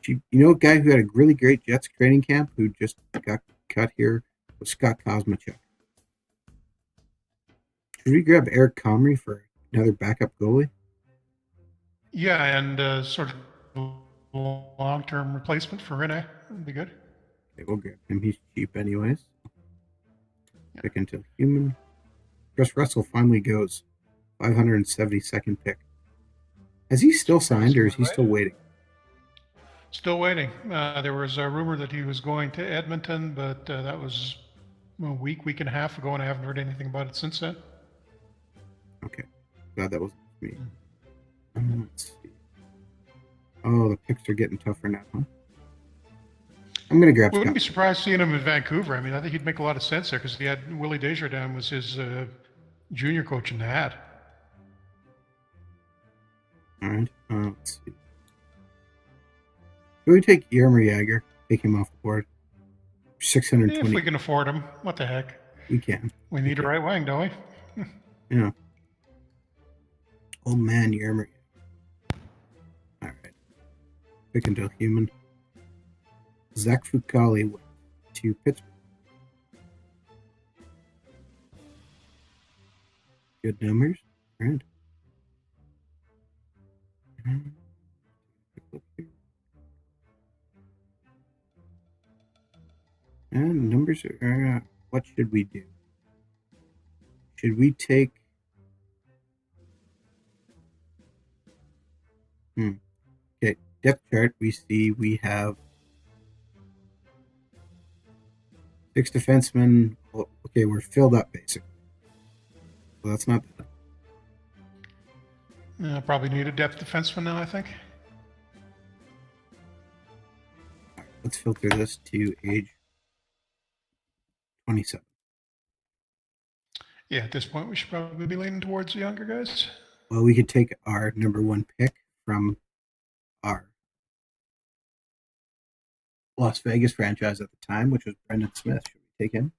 cheap... You know a guy who had a really great Jets training camp who just got cut here was Scott Kosmachuk. Should we grab Eric Comrie for another backup goalie? Yeah, and sort of long-term replacement for Rene. That'd be good. Okay, we'll grab him. He's cheap anyways. Pick until human. Chris Russell finally goes. 572nd pick. Has he still signed or is he still waiting? Still waiting. There was a rumor that he was going to Edmonton, but that was a week and a half ago, and I haven't heard anything about it since then. Okay. Glad that wasn't me. Let's see. Oh, the picks are getting tougher now, huh? I'm going to grab Wouldn't Scott. be surprised seeing him in Vancouver. I mean, I think he'd make a lot of sense there because he had Willie Desjardins was his junior coach in the hat. All right. Let's see. Can we take Yermer Yager? Take him off the board. 620. If we can afford him, what the heck? We can. We need a right wing, don't we? Yeah. Old man Yermer. All right. Pick until human. Zach Fucali went to Pittsburgh. Good numbers. All right. And numbers are. What should we do? Should we take? Okay, depth chart. We see we have 6 defensemen. Okay, we're filled up basically. So that's not bad. Probably need a depth defenseman now, I think. All right, let's filter this to age 27. Yeah, at this point, we should probably be leaning towards the younger guys. Well, we could take our number 1 pick from our Las Vegas franchise at the time, which was Brendan Smith. Should we take him?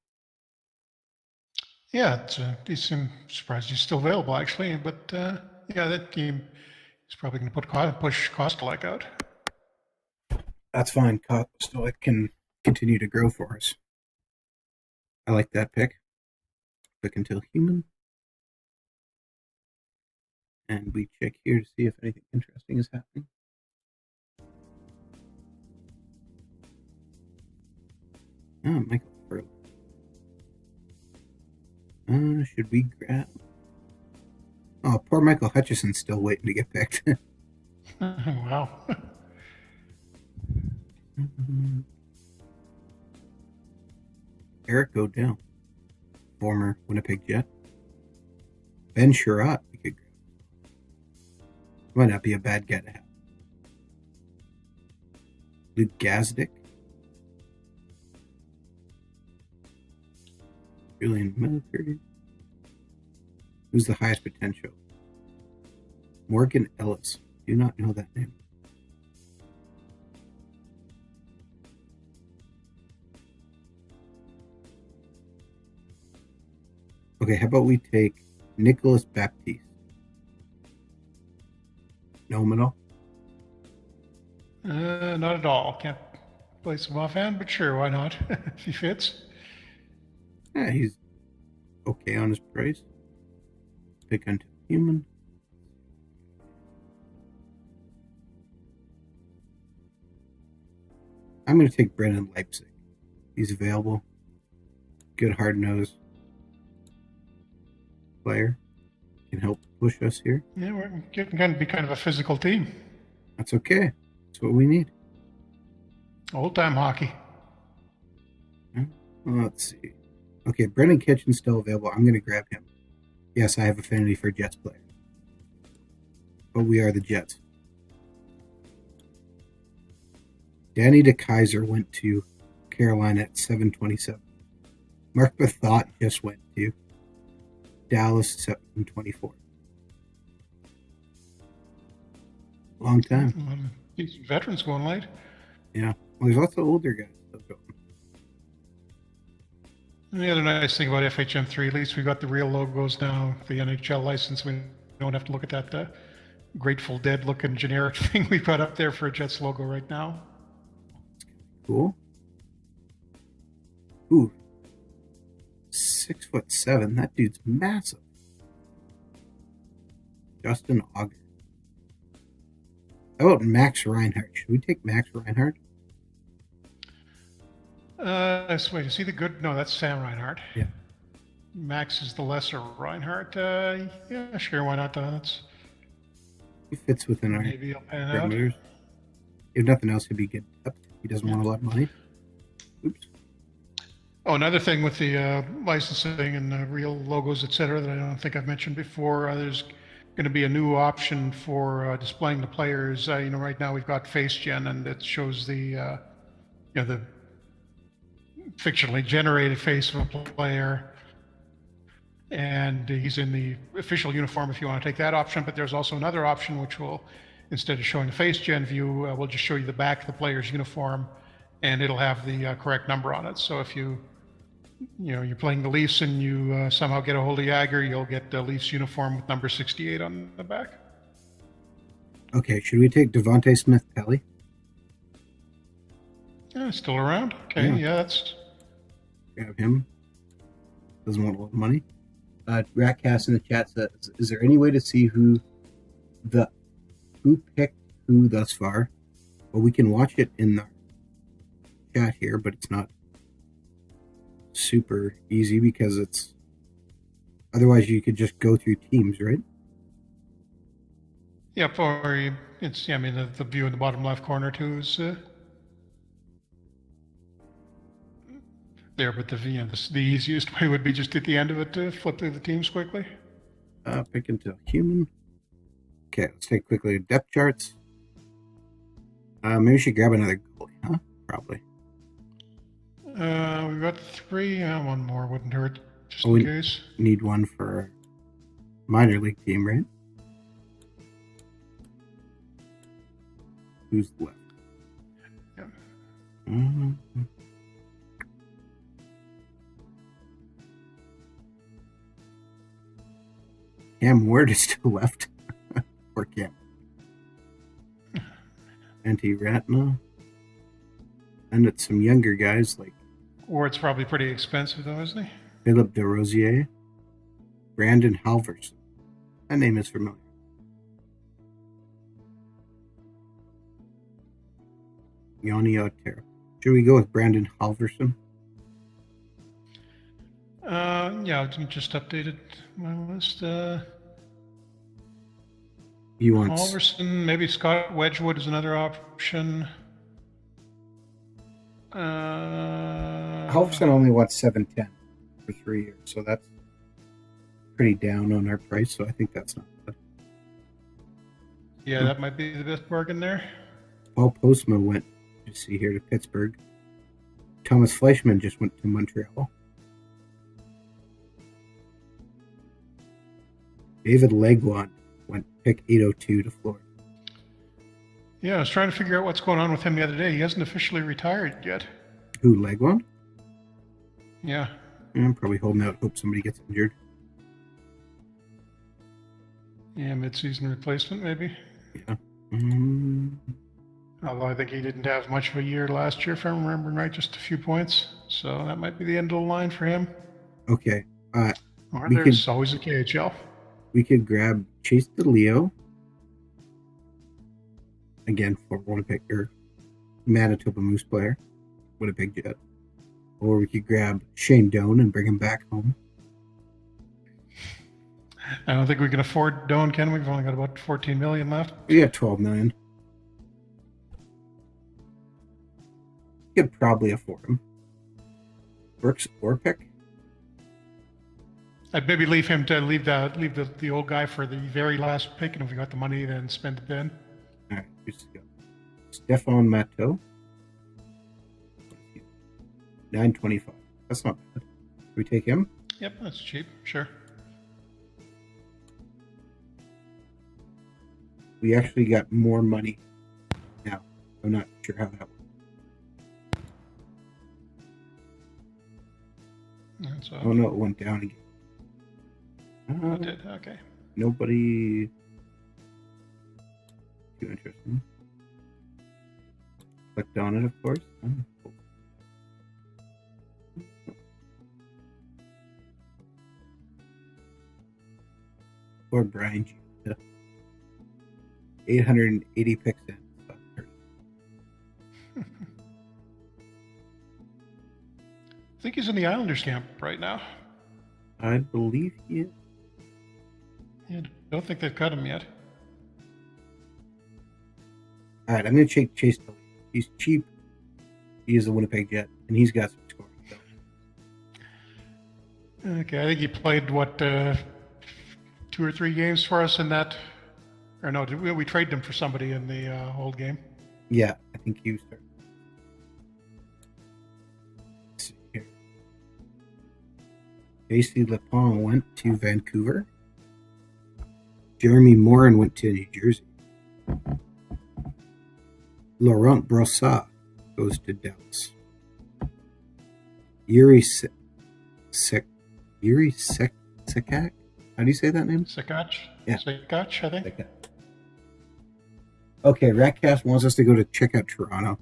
Yeah, I'm surprised he's still available, actually. But yeah, that team is probably going to push Kostelek out. That's fine. Kostelek can continue to grow for us. I like that pick. Click until human. And we check here to see if anything interesting is happening. Oh, Michael Furley. Should we grab? Oh, poor Michael Hutchison's still waiting to get picked. Wow. Eric Godell, former Winnipeg Jet. Ben Sherratt, we could grab. Might not be a bad guy to have. Luke Gazdick. Julian Milford. Who's the highest potential? Morgan Ellis. Do not know that name. Okay, how about we take Nicholas Baptiste? Know him at all? Not at all. Can't place him offhand, but sure, why not? If he fits. Yeah, he's okay on his price. Pick until human. I'm going to take Brendan Leipzig. He's available. Good hard nose player. Can help push us here. Yeah, we're going to be kind of a physical team. That's okay. That's what we need. Old time hockey. Well, let's see. Okay, Brendan Kitchen's still available. I'm going to grab him. Yes, I have affinity for Jets players. But we are the Jets. Danny DeKaiser went to Carolina at 727. Mark Bethot just went to Dallas 724. Long time. Decent veterans going late. Yeah. Well, there's lots of older guys still going. And the other nice thing about FHM3, at least we got the real logos now, the NHL license. We don't have to look at that Grateful Dead looking generic thing we put up there for a Jets logo right now. Cool. Ooh. 6'7". That dude's massive. Justin Auger. How about Max Reinhardt? Should we take Max Reinhardt? Wait, is he the good? No, that's Sam Reinhardt. Yeah. Max is the lesser Reinhardt. Yeah, sure, why not? He fits within our maybe I'll pan out. parameters. If nothing else, he'd be good. He doesn't want a lot of money. Oops. Oh, another thing with the licensing and real logos, et cetera, that I don't think I've mentioned before, there's going to be a new option for displaying the players. Right now we've got face gen, and it shows the fictionally generated face of a player, and he's in the official uniform if you want to take that option. But there's also another option which will, instead of showing the face gen view, will just show you the back of the player's uniform, and it'll have the correct number on it. So if you're playing the Leafs and you somehow get a hold of Jagger, you'll get the Leafs uniform with number 68 on the back. Okay, should we take Devontae Smith-Pelly? Yeah, still around. Okay, yeah, that's... Grab him. Doesn't want a lot of money. Ratcast in the chat says, is there any way to see who picked who thus far? Well, we can watch it in the chat here, but it's not super easy because it's otherwise you could just go through teams, right? Yep, or it's the view in the bottom left corner too is there, but the easiest way would be just at the end of it to flip through the teams quickly. Pick until human. Okay, let's take quickly depth charts. Maybe we should grab another goalie, huh? Probably. We've got 3. One more wouldn't hurt, just in case. Need one for minor league team, right? Who's left? Yeah. Mm-hmm. Cam Ward is still left. Poor Cam. Anti-Ratna. And it's some younger guys like... Ward's probably pretty expensive though, isn't he? Philip DeRosier. Brandon Halverson. That name is familiar. Yoni Otero. Should we go with Brandon Halverson? Yeah, I just updated my list. You want Halverson, maybe Scott Wedgwood is another option. Halverson only wants $710 for 3 years, so that's pretty down on our price. So I think that's not good. Yeah, that might be the best bargain there. Paul Postma went to Pittsburgh. Thomas Fleischman just went to Montreal. David Legwand went pick 802 to Florida. Yeah, I was trying to figure out what's going on with him the other day. He hasn't officially retired yet. Who, Legwand? Yeah. I'm probably holding out hope somebody gets injured. Yeah, mid-season replacement maybe. Yeah. Although I think he didn't have much of a year last year, if I'm remembering right, just a few points. So that might be the end of the line for him. Okay. Or there's always a KHL. We could grab Chase DeLeo. Again, for Winnipeg or Manitoba Moose player. Winnipeg Jet. Or we could grab Shane Doan and bring him back home. I don't think we can afford Doan, can we? We've only got about $14 million left. We got $12 million. We could probably afford him. Brooks Orpik. I'd maybe leave the old guy for the very last pick, and if we got the money, then spend it then. All right, we just got Stefan Matteau. $925. That's not bad. Can we take him? Yep, that's cheap. Sure. We actually got more money now. I'm not sure how that works. Oh no, it went down again. It did, okay. Nobody too interesting. Clicked on it, of course. Cool. Or Brian G. 880 picks in. I think he's in the Islanders camp right now. I believe he is. Yeah, don't think they've cut him yet. All right, I'm going to take Chase. He's cheap. He is a Winnipeg Jet, and he's got some scoring. So Okay, I think he played, what, 2 or 3 games for us in that. Or no, did we traded him for somebody in the old game? Yeah, I think you started. Let's see here. JC Lepon went to Vancouver. Jeremy Morin went to New Jersey. Laurent Brossard goes to Dallas. Yuri Sekak? How do you say that name? Sekach? Yeah. Sekach, I think. Sekak. Okay, Ratcast wants us to go to check out Toronto.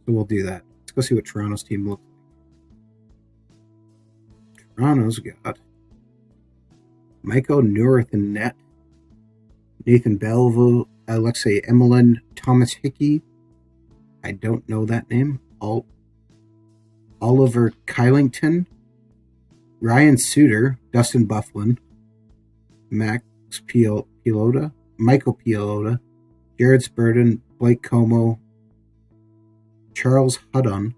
So we'll do that. Let's go see what Toronto's team looks like. Toronto's got Michael Neurath in net. Nathan Belleville, Alexei Emelin, Thomas Hickey. I don't know that name. Oliver Kylington, Ryan Suter, Dustin Bufflin, Max Pilotta, Michael Pilotta, Jared Spurden, Blake Como, Charles Hudon,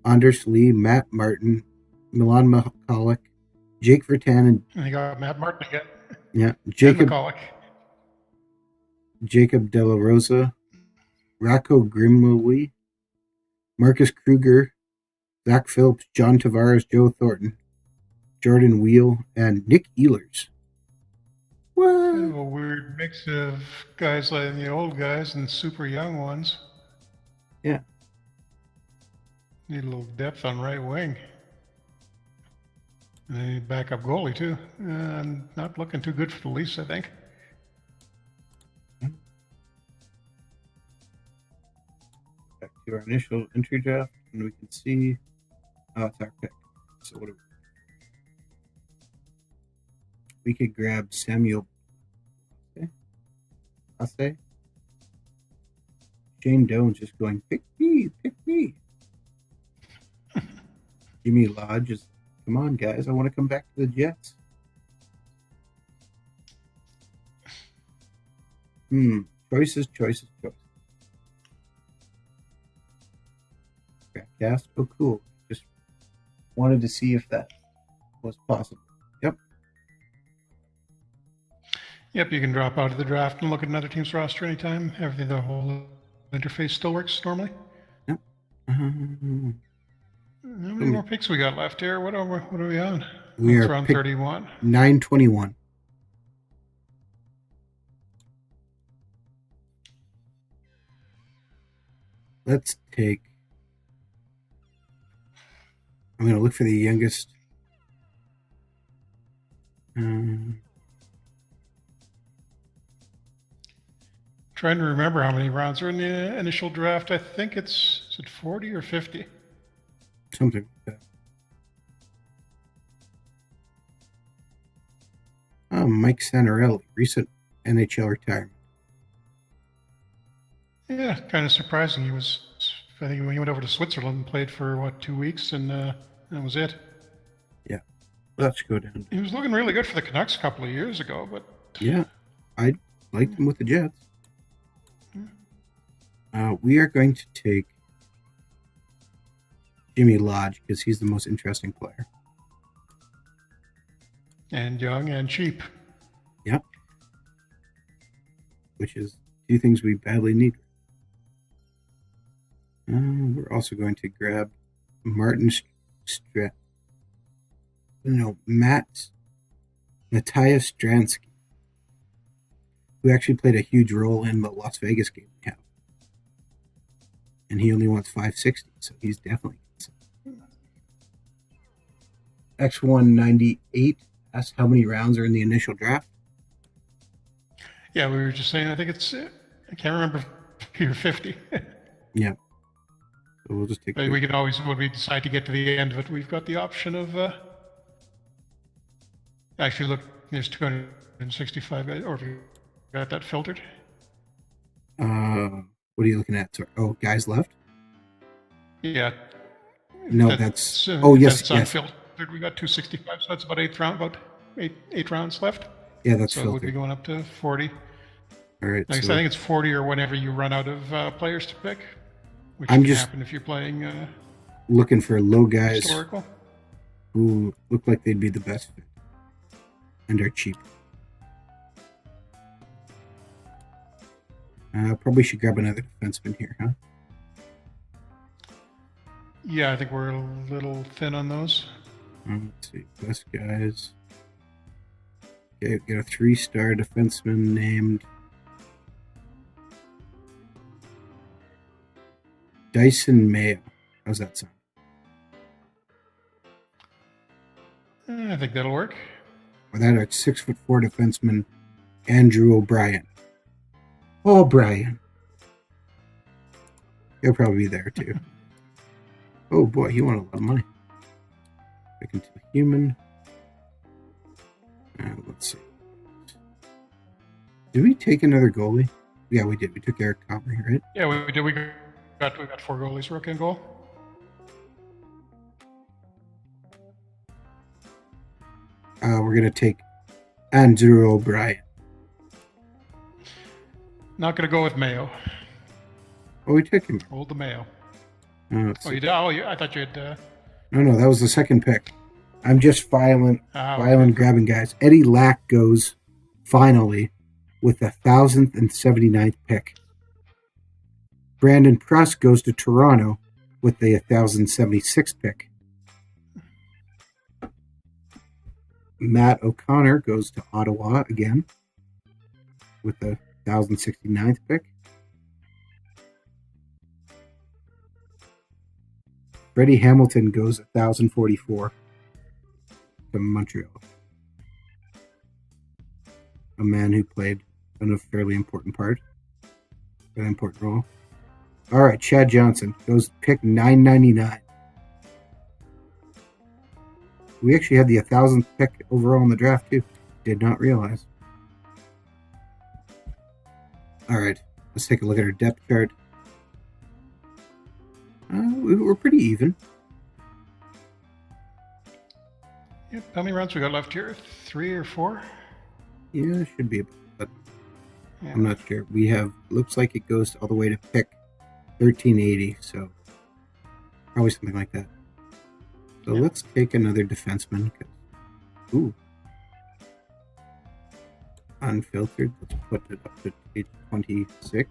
Anders Lee, Matt Martin, Milan McCulloch, Jake Vertan, And he got Matt Martin again. yeah, Jacob De La Rosa, Rocco Grimley, Marcus Kruger, Zach Phillips, John Tavares, Joe Thornton, Jordan Wheel, and Nick Ehlers. What? Kind of a weird mix of guys like the old guys and super young ones. Yeah. Need a little depth on right wing. And they need backup goalie too. Not looking too good for the Leafs, I think. Back to our initial entry draft, and we can see it's our pick. So what do we could grab Samuel Passe. Shane Doan's just going, pick me, pick me. Jimmy Lodge is, come on, guys, I want to come back to the Jets. Choices. Cast. Oh, cool. Just wanted to see if that was possible. Yep, you can drop out of the draft and look at another team's roster anytime. Everything, the whole interface still works normally. Yep. How many more picks we got left here? What are we on? We are around 31. 921. Let's take. I'm going to look for the youngest. Trying to remember how many rounds are in the initial draft. I think is it 40 or 50? Something like that. Oh, Mike Santorelli, recent NHL retirement. Yeah, kind of surprising. I think he went over to Switzerland and played for 2 weeks, and that was it. Yeah, let's go down. He was looking really good for the Canucks a couple of years ago, but yeah, I liked him with the Jets. We are going to take Jimmy Lodge because he's the most interesting player. And young and cheap. Yep. Which is 2 things we badly need. We're also going to grab Matthias Stransky, who actually played a huge role in the Las Vegas game we have. And he only wants 560, so he's definitely X198 asks how many rounds are in the initial draft. Yeah, we were just saying, I think it's, I can't remember if you're 50. Yeah. So we'll just take. We can always, when we decide to get to the end of it, we've got the option of. Actually, look, there's 265 guys, or if you got that filtered. What are you looking at? Sorry. Oh, guys left? Yeah. No, that's. Oh, yes. That's unfiltered. We got 265, so that's about eight rounds left. Yeah, that's so filtered. So we'll be going up to 40. All right. Like I think it's 40 or whenever you run out of players to pick. Which I'm can just happen if you're playing looking for low guys historical. who look like they'd be the best fit and are cheap. Probably should grab another defenseman here, huh? Yeah, I think we're a little thin on those. Let's see. Best guys. Okay, got a 3-star defenseman named Dyson Mayo. How's that sound? I think that'll work. Or that at 6'4" defenseman Andrew O'Brien. Oh, Brian. He'll probably be there too. Oh boy, he wanted a lot of money. Back into the human. Let's see. Did we take another goalie? Yeah, we did. We took Eric Comrie, right? Yeah, we did. We got 4 goalies. Rookie and goal. We're gonna take Andrew O'Brien. Not going to go with Mayo. Oh, we took him. Hold the Mayo. Oh, you did? Oh, I thought you had... No, that was the second pick. I'm just violent grabbing guys. Eddie Lack goes, finally, with the 1,079th pick. Brandon Press goes to Toronto with the 1,076th pick. Matt O'Connor goes to Ottawa again with the 1,069th pick. Freddie Hamilton goes 1,044 to Montreal. A man who played a fairly important part, an important role. All right, Chad Johnson goes pick 999. We actually had the 1,000th pick overall in the draft too. Did not realize. All right, let's take a look at our depth chart. We're pretty even. Yep. How many rounds we got left here? 3 or 4? Yeah, it should be, but yeah. I'm not sure. We have, looks like it goes all the way to pick 1380, so probably something like that. So let's take another defenseman. Ooh. Unfiltered. Let's put it up to page 26.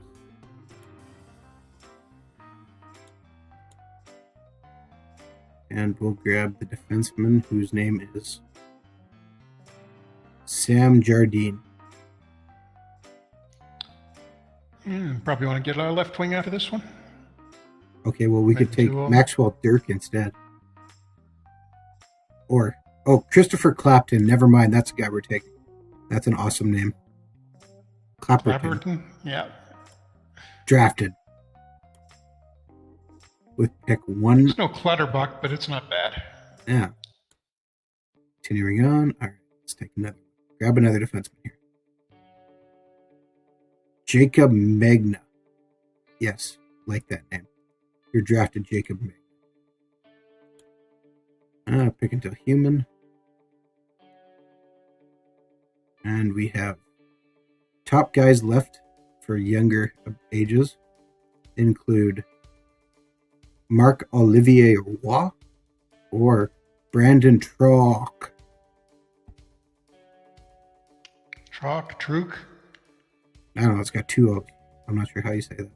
And we'll grab the defenseman whose name is Sam Jardine. Probably want to get our left wing after this one. Okay, well, we could take Maxwell Dirk instead. Or, Christopher Clapton. Never mind, that's the guy we're taking. That's an awesome name. Clapperton? Yeah. Drafted. With pick 1. It's no Clutterbuck, but it's not bad. Yeah. Continuing on. All right, let's take another. Grab another defenseman here. Jacob Magna. Yes, like that name. You're drafted Jacob Magna. Pick until human. And we have top guys left for younger ages include Marc-Olivier Roy or Brandon Truk. Truk? I don't know, it's got 2 O's. I'm not sure how you say that.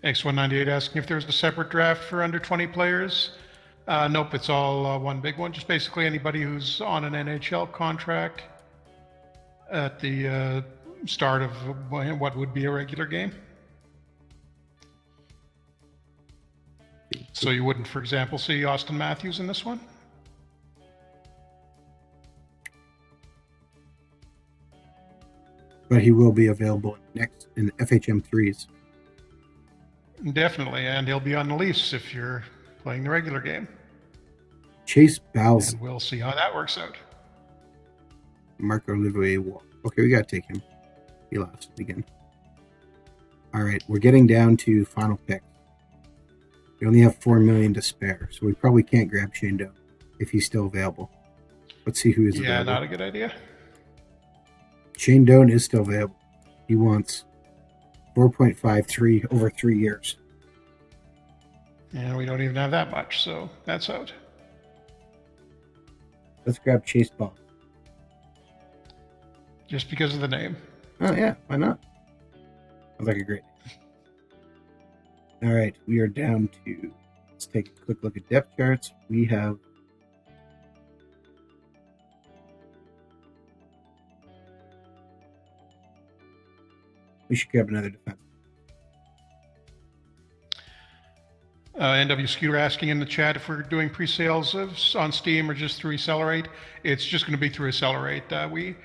X198 asking if there's a separate draft for under 20 players. Nope, it's all one big one. Just basically anybody who's on an NHL contract at the start of what would be a regular game. So you wouldn't, for example, see Austin Matthews in this one? But he will be available next in FHM 3s. Definitely, and he'll be on the Leafs if you're playing the regular game. Chase Bowles. And we'll see how that works out. Marc-Olivier Roy. Okay, we got to take him. He lost again. All right, we're getting down to final pick. We only have $4 million to spare, so we probably can't grab Shane Doan if he's still available. Let's see who is available. Yeah, not a good idea. Shane Doan is still available. He wants 4.53 over 3 years. And we don't even have that much, so that's out. Let's grab Chase Ball. Just because of the name. Oh, yeah. Why not? Sounds like a great name. All right. We are down to... Let's take a quick look at depth charts. We have... We should grab another defense. NW Scooter asking in the chat if we're doing pre-sales on Steam or just through Accelerate. It's just going to be through Accelerate. We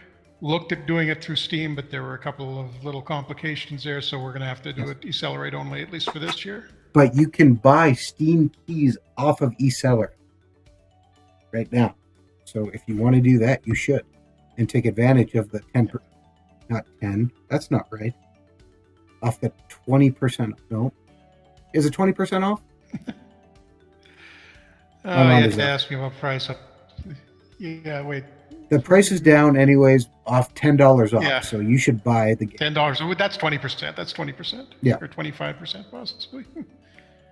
looked at doing it through Steam, but there were a couple of little complications there, so we're going to have to do it Accelerate only, at least for this year. But you can buy Steam keys off of eSeller right now. So if you want to do that, you should. And take advantage of the 10%. Not 10. That's not right. Off the 20%. No. Is it 20% off? You have to ask me about price. Yeah, wait. The price is down anyways, off $10 off. Yeah. So you should buy the game. $10. That's 20%. That's 20%. Yeah. Or 25% possibly.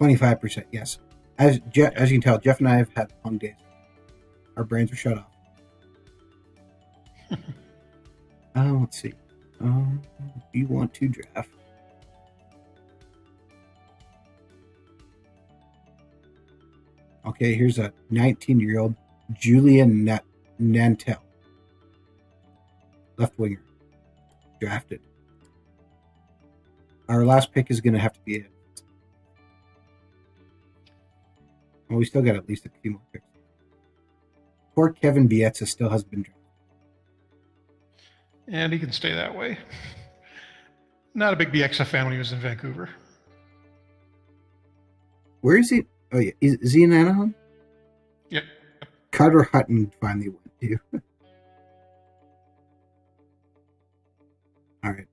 25%, yes. As you can tell, Jeff and I have had long days. Our brains are shut off. Let's see. Do you want to draft? Okay, here's a 19-year-old Julian Nantel. Left winger. Drafted. Our last pick is going to have to be it. Well, we still got at least a few more picks. Poor Kevin Bietsa still hasn't been drafted. And he can stay that way. Not a big BXF fan when he was in Vancouver. Where is he? Oh, yeah. Is he in Anaheim? Yep. Carter Hutton finally went to. All right.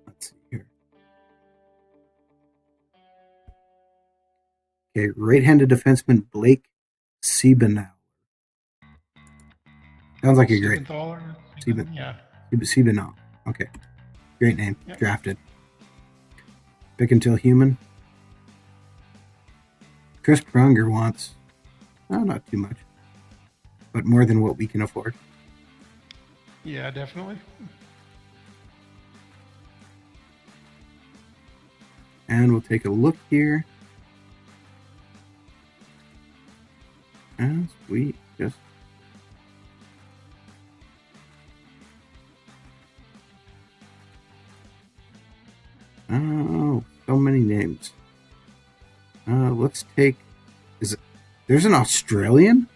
Let's see here. Okay, right-handed defenseman Blake Siebenauer. Sounds like a great... Yeah. Siebenauer. Okay. Great name. Yep. Drafted. Pick until human. Chris Pronger wants, not too much, but more than what we can afford. Yeah, definitely. And we'll take a look here. As we just... Oh, so many names. Let's take... There's an Australian?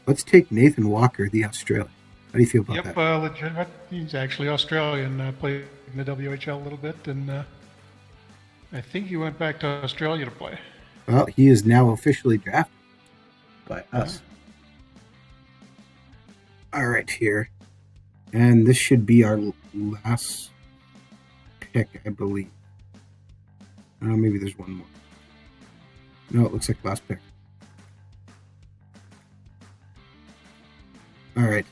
Let's take Nathan Walker, the Australian. How do you feel about that? Yep, legitimate. He's actually Australian. Played in the WHL a little bit, and I think he went back to Australia to play. Well, he is now officially drafted by us. All right, here. And this should be our last pick, I believe. Maybe there's one more. No, it looks like last pick. All right.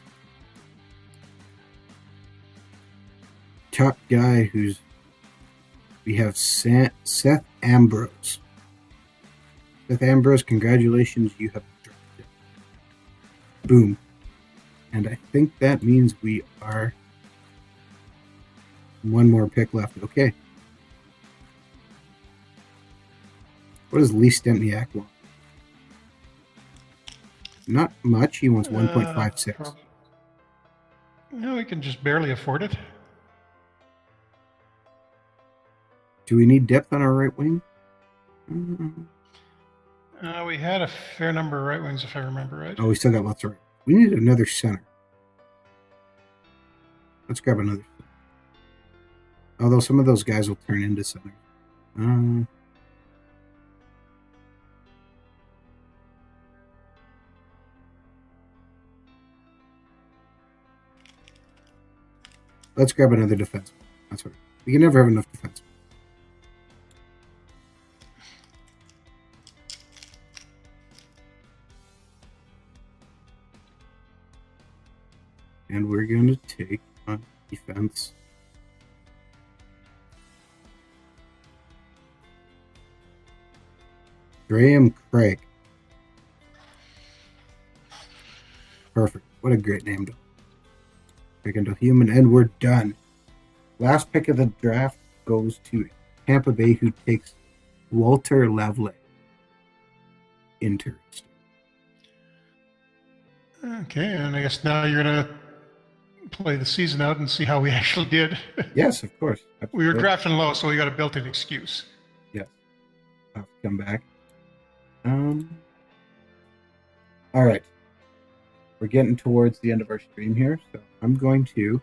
Top guy who's... We have Seth Ambrose. Seth Ambrose, congratulations, you have drafted. Boom. And I think that means we are... One more pick left. Okay. What does Lee Stempniak want? Not much. He wants 1.56. No, we can just barely afford it. Do we need depth on our right wing? We had a fair number of right wings, if I remember right. Oh, we still got lots of right. We need another center. Let's grab another center. Although some of those guys will turn into center. Let's grab another defenseman. That's right. We can never have enough defensemen. And we're going to take on defense. Graham Craig. Perfect. What a great name. Pick into human, and we're done. Last pick of the draft goes to Tampa Bay, who takes Walter Lavley. Interesting. Okay, and I guess now you're going to play the season out and see how we actually did. Yes, of course. We were drafting low, so we got a built-in excuse. Yes. I'll have to come back. All right. We're getting towards the end of our stream here, so I'm going to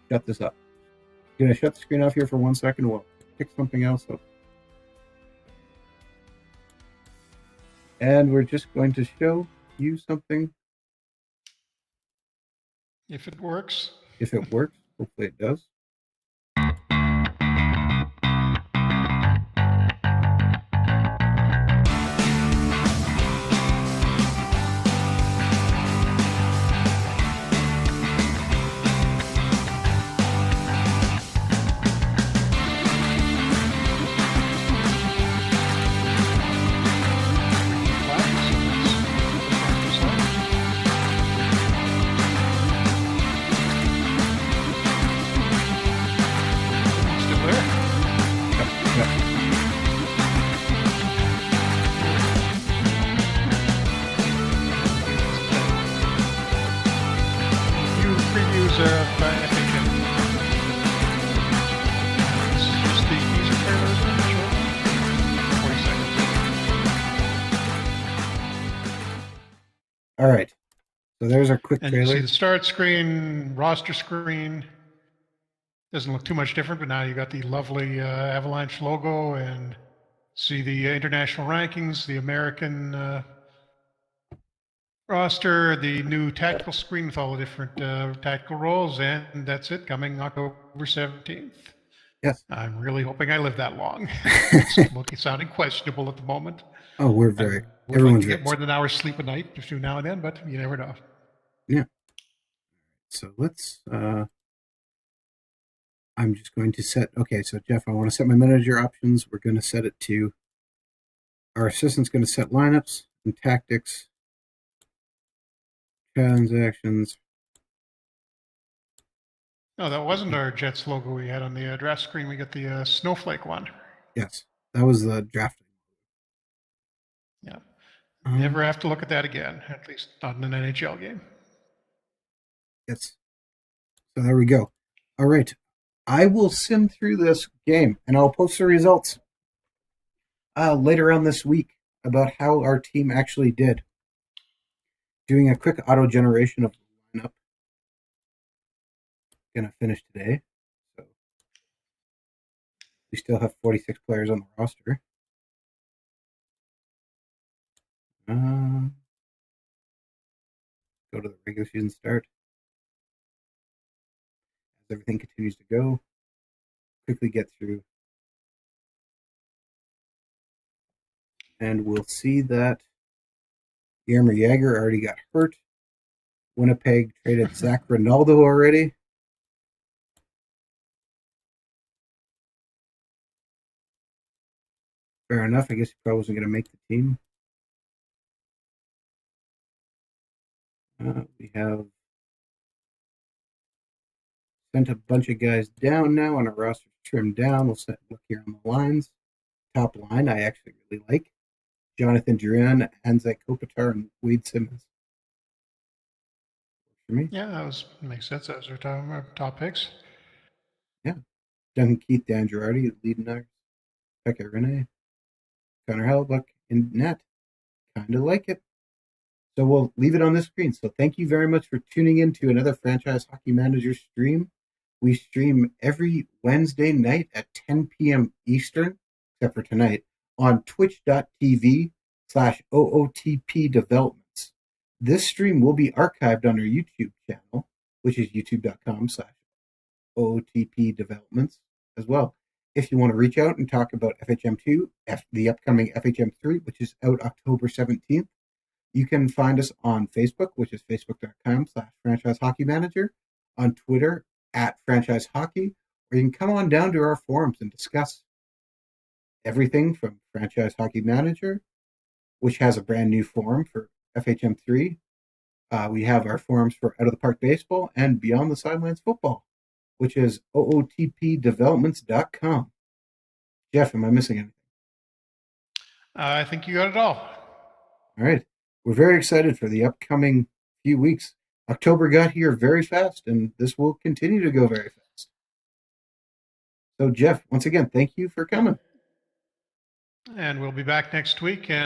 shut this up. I'm going to shut the screen off here for 1 second. We'll pick something else up. And we're just going to show you something. If it works. If it works. Hopefully it does. All right. So there's our quick and trailer. You see the start screen, roster screen. Doesn't look too much different, but now you got the lovely Avalanche logo and see the international rankings, the American roster, the new tactical screen with all the different tactical roles, and that's it, coming October 17th. Yes. I'm really hoping I live that long. It's sounding questionable at the moment. Oh, we're very. Everyone's like to get more than an hour's sleep a night between now and then, but you never know. Yeah. So let's. I'm just going to set. Okay, so Jeff, I want to set my manager options. We're going to set it to. Our assistant's going to set lineups and tactics, transactions. No, that wasn't our Jets logo we had on the draft screen. We got the snowflake one. Yes, that was the drafting. Yeah. Never have to look at that again, at least not in an NHL game. Yes. So there we go. All right. I will sim through this game, and I'll post the results later on this week about how our team actually did. Doing a quick auto generation of the lineup. Gonna finish today. So we still have 46 players on the roster. Go to the regular season start. As everything continues to go, quickly get through. And we'll see that Yarmer Yager already got hurt. Winnipeg traded Zach Ronaldo already. Fair enough. I guess he probably wasn't going to make the team. We have sent a bunch of guys down now on our roster trimmed down. We'll look here on the lines. Top line, I actually really like. Jonathan Duran, Anze Kopitar, and Wade Simmons. For me. Yeah, that makes sense. Those are top picks. Yeah. Duncan Keith, Dan Girardi, Liedenauer, Pekka Rinne, Connor Hellbuck, in net. Kind of like it. So we'll leave it on the screen. So thank you very much for tuning in to another Franchise Hockey Manager stream. We stream every Wednesday night at 10 p.m. Eastern, except for tonight, on twitch.tv/OOTP Developments. This stream will be archived on our YouTube channel, which is youtube.com/OOTP Developments as well. If you want to reach out and talk about FHM2, the upcoming FHM3, which is out October 17th, you can find us on Facebook, which is facebook.com/Franchise Hockey Manager, on Twitter @Franchise Hockey, or you can come on down to our forums and discuss. everything from Franchise Hockey Manager, which has a brand new forum for FHM3. We have our forums for Out of the Park Baseball and Beyond the Sidelines Football, which is ootpdevelopments.com. Jeff, am I missing anything? I think you got it all. All right. We're very excited for the upcoming few weeks. October got here very fast, and this will continue to go very fast. So, Jeff, once again, thank you for coming. And we'll be back next week. And